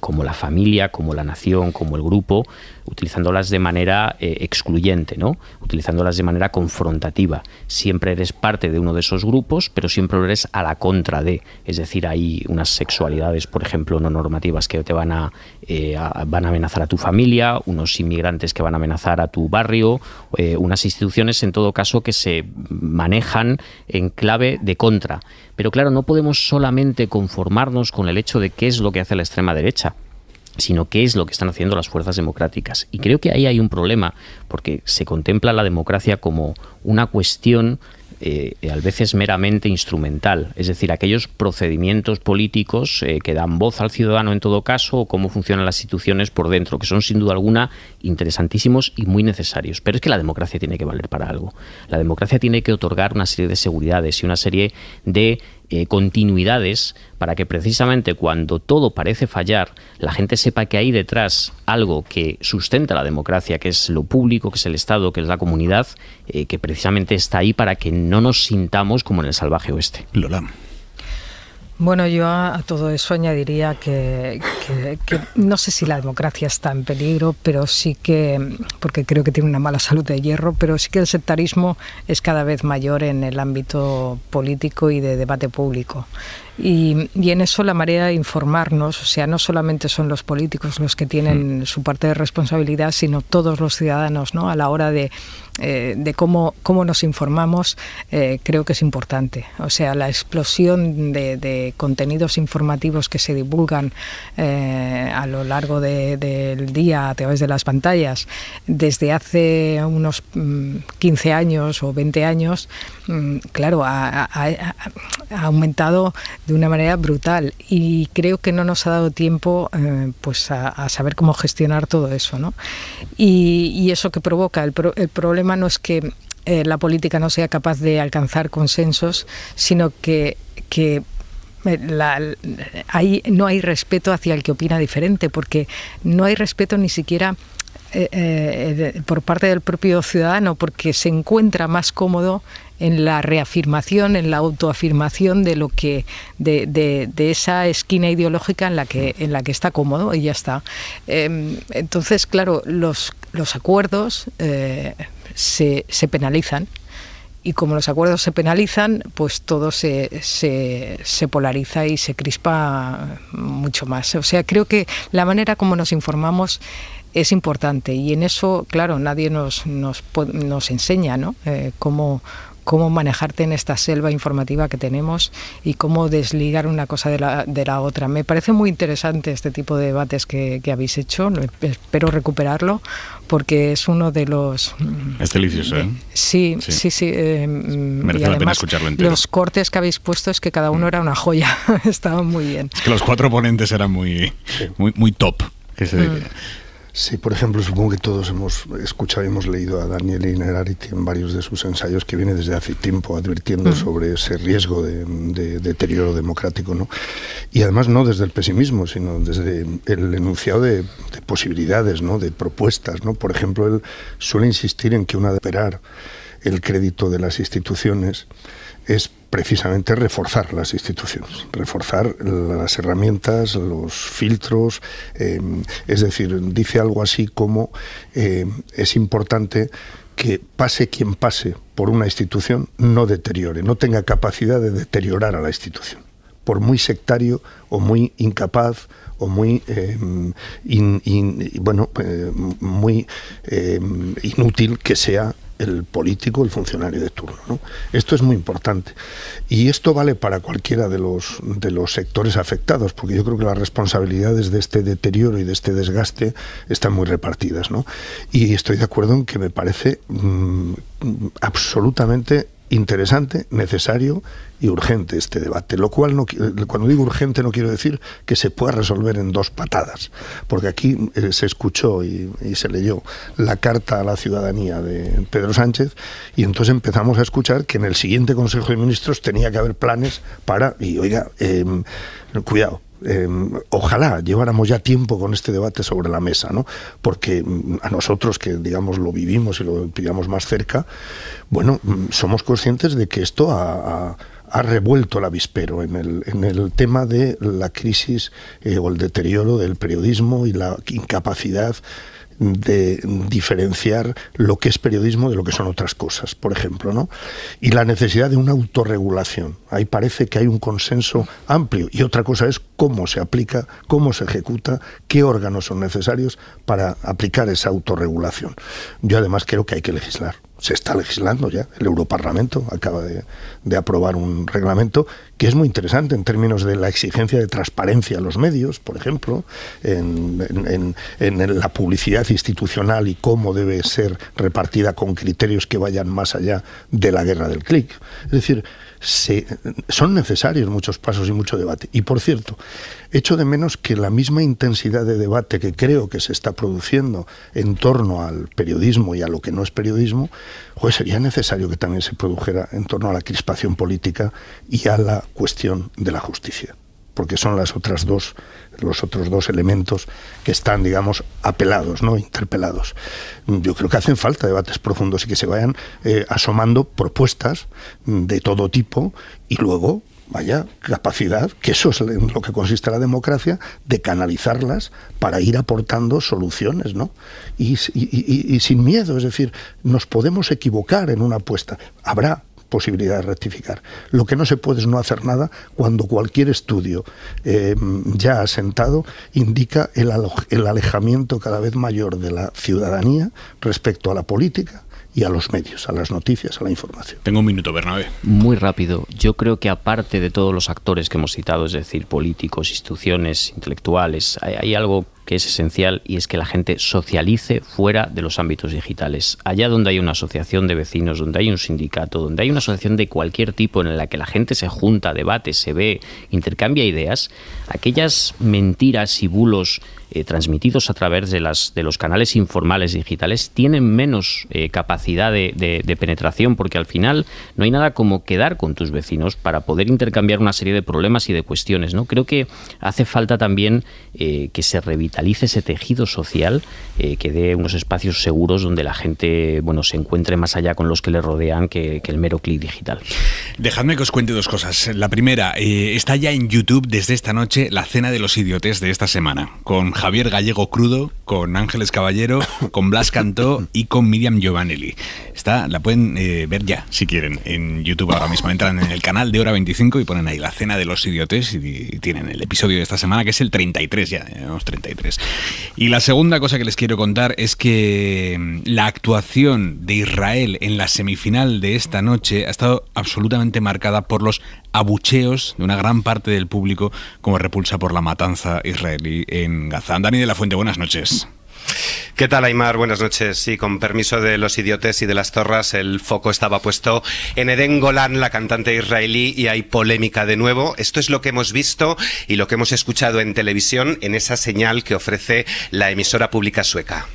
como la familia, como la nación, como el grupo, utilizándolas de manera excluyente, ¿no? Utilizándolas de manera confrontativa. Siempre eres parte de uno de esos grupos, pero siempre lo eres a la contra de. Es decir, hay unas sexualidades, por ejemplo, no normativas que te van a amenazar a tu familia, unos inmigrantes que van a amenazar a tu barrio, unas instituciones, en todo caso, que se manejan en clave de contra. Pero claro, no podemos solamente conformarnos con el hecho de qué es lo que hace la extrema derecha, sino qué es lo que están haciendo las fuerzas democráticas. Y creo que ahí hay un problema, porque se contempla la democracia como una cuestión a veces meramente instrumental, es decir, aquellos procedimientos políticos que dan voz al ciudadano en todo caso, o cómo funcionan las instituciones por dentro, que son sin duda alguna interesantísimos y muy necesarios. Pero es que la democracia tiene que valer para algo. La democracia tiene que otorgar una serie de seguridades y una serie de continuidades para que precisamente cuando todo parece fallar, la gente sepa que hay detrás algo que sustenta la democracia, que es lo público, que es el Estado, que es la comunidad, que precisamente está ahí para que no nos sintamos como en el salvaje oeste. Lola. Bueno, yo a todo eso añadiría que no sé si la democracia está en peligro, pero sí que, porque creo que tiene una mala salud de hierro, pero sí que el sectarismo es cada vez mayor en el ámbito político y de debate público. Y en eso la manera de informarnos, o sea, no solamente son los políticos los que tienen su parte de responsabilidad, sino todos los ciudadanos, ¿no? A la hora de cómo nos informamos, creo que es importante. O sea, la explosión de contenidos informativos que se divulgan a lo largo del día a través de las pantallas, desde hace unos 15 años o 20 años, claro, ha aumentado de una manera brutal, y creo que no nos ha dado tiempo a saber cómo gestionar todo eso, ¿no? Y eso que provoca el problema no es que la política no sea capaz de alcanzar consensos, sino que no hay respeto hacia el que opina diferente, porque no hay respeto ni siquiera por parte del propio ciudadano, porque se encuentra más cómodo en la reafirmación, en la autoafirmación de lo que de esa esquina ideológica en la que está cómodo, y ya está. Entonces, claro, los acuerdos se penalizan. Y como los acuerdos se penalizan, pues todo se polariza y se crispa mucho más. O sea, creo que la manera como nos informamos es importante, y en eso, claro, nadie nos enseña, ¿no? Cómo cómo manejarte en esta selva informativa que tenemos y cómo desligar una cosa de la otra. Me parece muy interesante este tipo de debates que habéis hecho, espero recuperarlo porque es uno de los... Es delicioso, ¿eh? Sí. Merece la pena escucharlo entero. Los cortes que habéis puesto es que cada uno era una joya, estaban muy bien. Es que los 4 ponentes eran muy top, que se diría. Sí, por ejemplo, supongo que todos hemos escuchado y hemos leído a Daniel Innerarity en varios de sus ensayos, que viene desde hace tiempo advirtiendo sobre ese riesgo de deterioro democrático, ¿no? Y además no desde el pesimismo, sino desde el enunciado de posibilidades, ¿no? De propuestas, ¿no? Por ejemplo, él suele insistir en que una de esperar el crédito de las instituciones es precisamente reforzar las instituciones, reforzar las herramientas, los filtros, es decir, dice algo así como es importante que pase quien pase por una institución no deteriore, no tenga capacidad de deteriorar a la institución, por muy sectario o muy incapaz o muy muy inútil que sea el político, el funcionario de turno, ¿no? Esto es muy importante y esto vale para cualquiera de los sectores afectados, porque yo creo que las responsabilidades de este deterioro y de este desgaste están muy repartidas, ¿no? Y estoy de acuerdo en que me parece absolutamente interesante, necesario y urgente este debate, lo cual cuando digo urgente no quiero decir que se pueda resolver en 2 patadas, porque aquí se escuchó y se leyó la carta a la ciudadanía de Pedro Sánchez y entonces empezamos a escuchar que en el siguiente Consejo de Ministros tenía que haber planes para, y oiga, cuidado, ojalá lleváramos ya tiempo con este debate sobre la mesa, ¿no? Porque a nosotros que, digamos, lo vivimos y lo pillamos más cerca, bueno, somos conscientes de que esto ha revuelto el avispero en el tema de la crisis o el deterioro del periodismo y la incapacidad de diferenciar lo que es periodismo de lo que son otras cosas, por ejemplo, ¿no? Y la necesidad de una autorregulación. Ahí parece que hay un consenso amplio y otra cosa es cómo se aplica, cómo se ejecuta, qué órganos son necesarios para aplicar esa autorregulación. Yo además creo que hay que legislar. Se está legislando ya, el Europarlamento acaba de aprobar un reglamento que es muy interesante en términos de la exigencia de transparencia a los medios, por ejemplo, en la publicidad institucional y cómo debe ser repartida con criterios que vayan más allá de la guerra del clic. Es decir, son necesarios muchos pasos y mucho debate. Y por cierto, echo de menos que la misma intensidad de debate que creo que se está produciendo en torno al periodismo y a lo que no es periodismo, pues sería necesario que también se produjera en torno a la crispación política y a la cuestión de la justicia, porque son los otros dos elementos que están, digamos, apelados, ¿no? Interpelados. Yo creo que hacen falta debates profundos y que se vayan asomando propuestas de todo tipo y luego vaya capacidad, que eso es en lo que consiste la democracia, de canalizarlas para ir aportando soluciones, ¿no? Y sin miedo, es decir, nos podemos equivocar en una apuesta, habrá posibilidad de rectificar. Lo que no se puede es no hacer nada cuando cualquier estudio ya asentado indica el alejamiento cada vez mayor de la ciudadanía respecto a la política y a los medios, a las noticias, a la información. Tengo un minuto, Bernabé. Muy rápido. Yo creo que aparte de todos los actores que hemos citado, es decir, políticos, instituciones, intelectuales, hay algo que es esencial y es que la gente socialice fuera de los ámbitos digitales. Allá donde hay una asociación de vecinos, donde hay un sindicato, donde hay una asociación de cualquier tipo en la que la gente se junta, debate, se ve, intercambia ideas, aquellas mentiras y bulos transmitidos a través de los canales informales digitales tienen menos capacidad de penetración, porque al final no hay nada como quedar con tus vecinos para poder intercambiar una serie de problemas y de cuestiones, ¿no? Creo que hace falta también que se revitalice ese tejido social, que dé unos espacios seguros donde la gente, bueno, se encuentre más allá con los que le rodean que el mero clic digital. Dejadme que os cuente 2 cosas. La primera, está ya en YouTube desde esta noche la cena de los idiotes de esta semana, con Javier Gallego Crudo, con Ángeles Caballero, con Blas Cantó y con Miriam Giovanelli. La pueden ver ya, si quieren, en YouTube ahora mismo. Entran en el canal de Hora 25 y ponen ahí la cena de los idiotes y tienen el episodio de esta semana, que es el 33 ya, tenemos 33. 2023. Y la segunda cosa que les quiero contar es que la actuación de Israel en la semifinal de esta noche ha estado absolutamente marcada por los abucheos de una gran parte del público como repulsa por la matanza israelí en Gaza. Dani de la Fuente, buenas noches. ¿Qué tal, Aimar? Buenas noches. Sí, con permiso de los idiotes y de las zorras, el foco estaba puesto en Eden Golan, la cantante israelí, y hay polémica de nuevo. Esto es lo que hemos visto y lo que hemos escuchado en televisión en esa señal que ofrece la emisora pública sueca.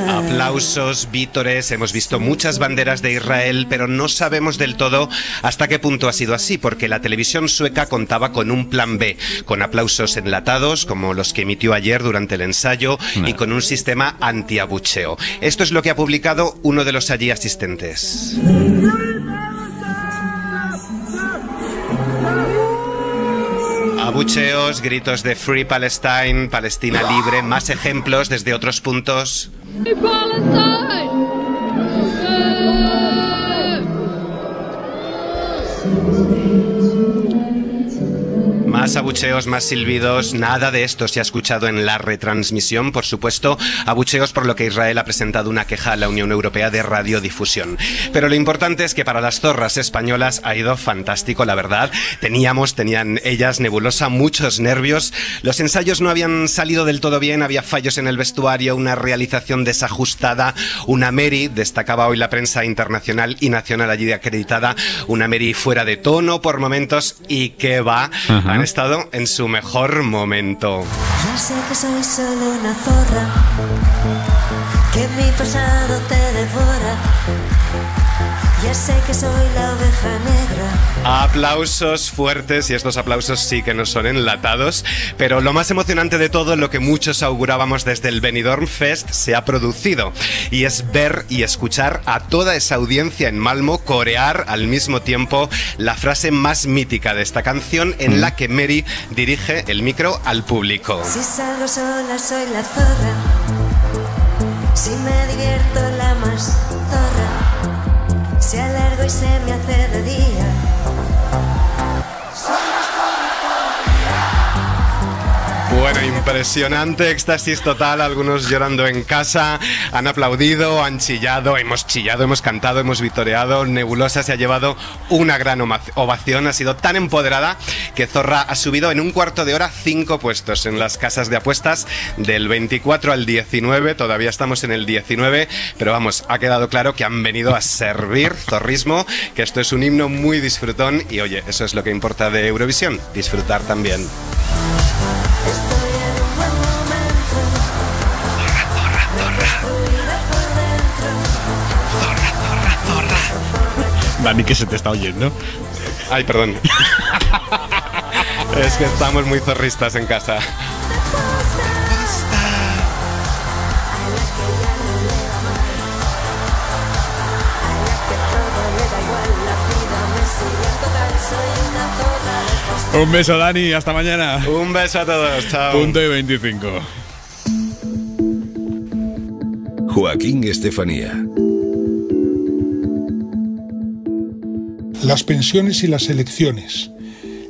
Aplausos, vítores, hemos visto muchas banderas de Israel, pero no sabemos del todo hasta qué punto ha sido así, porque la televisión sueca contaba con un plan B, con aplausos enlatados, como los que emitió ayer durante el ensayo, y con un sistema antiabucheo. Esto es lo que ha publicado uno de los allí asistentes. Abucheos, gritos de Free Palestine, Palestina libre, más ejemplos desde otros puntos. Más abucheos, más silbidos, nada de esto se ha escuchado en la retransmisión, por supuesto, abucheos por lo que Israel ha presentado una queja a la Unión Europea de radiodifusión. Pero lo importante es que para las zorras españolas ha ido fantástico, la verdad. Tenían ellas, nebulosa, muchos nervios. Los ensayos no habían salido del todo bien, había fallos en el vestuario, una realización desajustada, una Mary, destacaba hoy la prensa internacional y nacional allí acreditada, una Mary fuera de tono por momentos, y que va, han estado en su mejor momento. Ya sé que soy solo una zorra, que mi pasado te devora. Ya sé que soy la oveja negra. Aplausos fuertes, y estos aplausos sí que no son enlatados, pero lo más emocionante de todo, lo que muchos augurábamos desde el Benidorm Fest, se ha producido, y es ver y escuchar a toda esa audiencia en Malmö corear al mismo tiempo la frase más mítica de esta canción, en la que Mary dirige el micro al público. Si salgo sola soy la zorra, si me divierto la más zorra. Se alargo y se me hace de día. Bueno, impresionante, éxtasis total, algunos llorando en casa, han aplaudido, han chillado, hemos cantado, hemos vitoreado. Nebulosa se ha llevado una gran ovación, ha sido tan empoderada que Zorra ha subido en un cuarto de hora 5 puestos en las casas de apuestas del 24 al 19, todavía estamos en el 19, pero vamos, ha quedado claro que han venido a servir zorrismo, que esto es un himno muy disfrutón, y oye, eso es lo que importa de Eurovisión, disfrutar también. Dani, que se te está oyendo. Ay, perdón. Es que estamos muy zorristas en casa. Un beso, Dani, hasta mañana. Un beso a todos, chao. Punto y 25. Joaquín Estefanía. Las pensiones y las elecciones.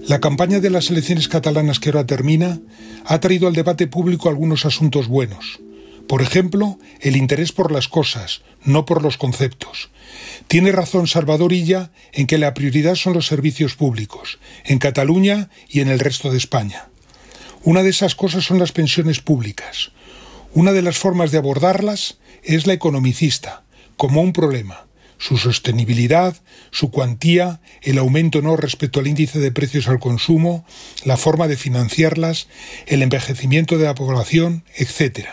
La campaña de las elecciones catalanas que ahora termina ha traído al debate público algunos asuntos buenos. Por ejemplo, el interés por las cosas, no por los conceptos. Tiene razón Salvador Illa en que la prioridad son los servicios públicos, en Cataluña y en el resto de España. Una de esas cosas son las pensiones públicas. Una de las formas de abordarlas es la economicista, como un problema. Su sostenibilidad, su cuantía, el aumento no respecto al índice de precios al consumo, la forma de financiarlas, el envejecimiento de la población, etc.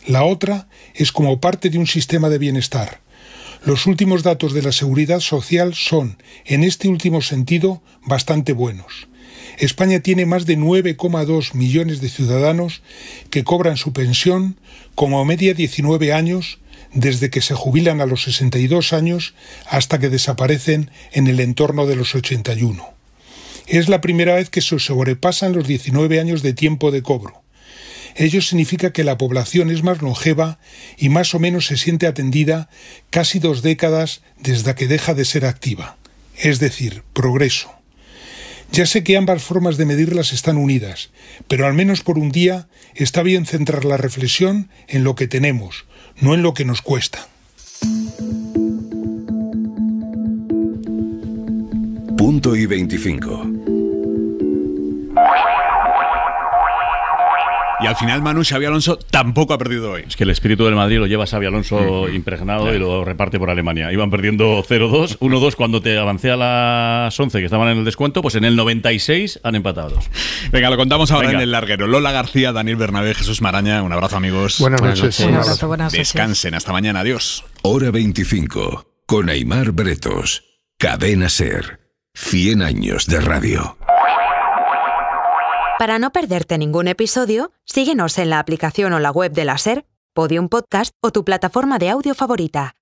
La otra es como parte de un sistema de bienestar. Los últimos datos de la Seguridad Social son, en este último sentido, bastante buenos. España tiene más de 9,2 millones de ciudadanos que cobran su pensión como media 19 años, desde que se jubilan a los 62 años hasta que desaparecen en el entorno de los 81. Es la primera vez que se sobrepasan los 19 años de tiempo de cobro. Ello significa que la población es más longeva y más o menos se siente atendida casi 2 décadas desde que deja de ser activa. Es decir, progreso. Ya sé que ambas formas de medirlas están unidas, pero al menos por un día está bien centrar la reflexión en lo que tenemos, no en lo que nos cuesta. Punto y 25. Y al final, Manu, Xabi Alonso tampoco ha perdido hoy. Es que el espíritu del Madrid lo lleva Xabi Alonso impregnado y lo reparte por Alemania. Iban perdiendo 0-2, 1-2 cuando te avancé a las 11 que estaban en el descuento, pues en el 96 han empatado 2. Venga, lo contamos ahora en el larguero. Lola García, Daniel Bernabé, Jesús Maraña, un abrazo, amigos. Buenas noches. Un abrazo, buenas noches. Descansen, hasta mañana, adiós. Hora 25, con Aimar Bretos. Cadena SER. 100 años de radio. Para no perderte ningún episodio, síguenos en la aplicación o la web de la SER, Podium Podcast o tu plataforma de audio favorita.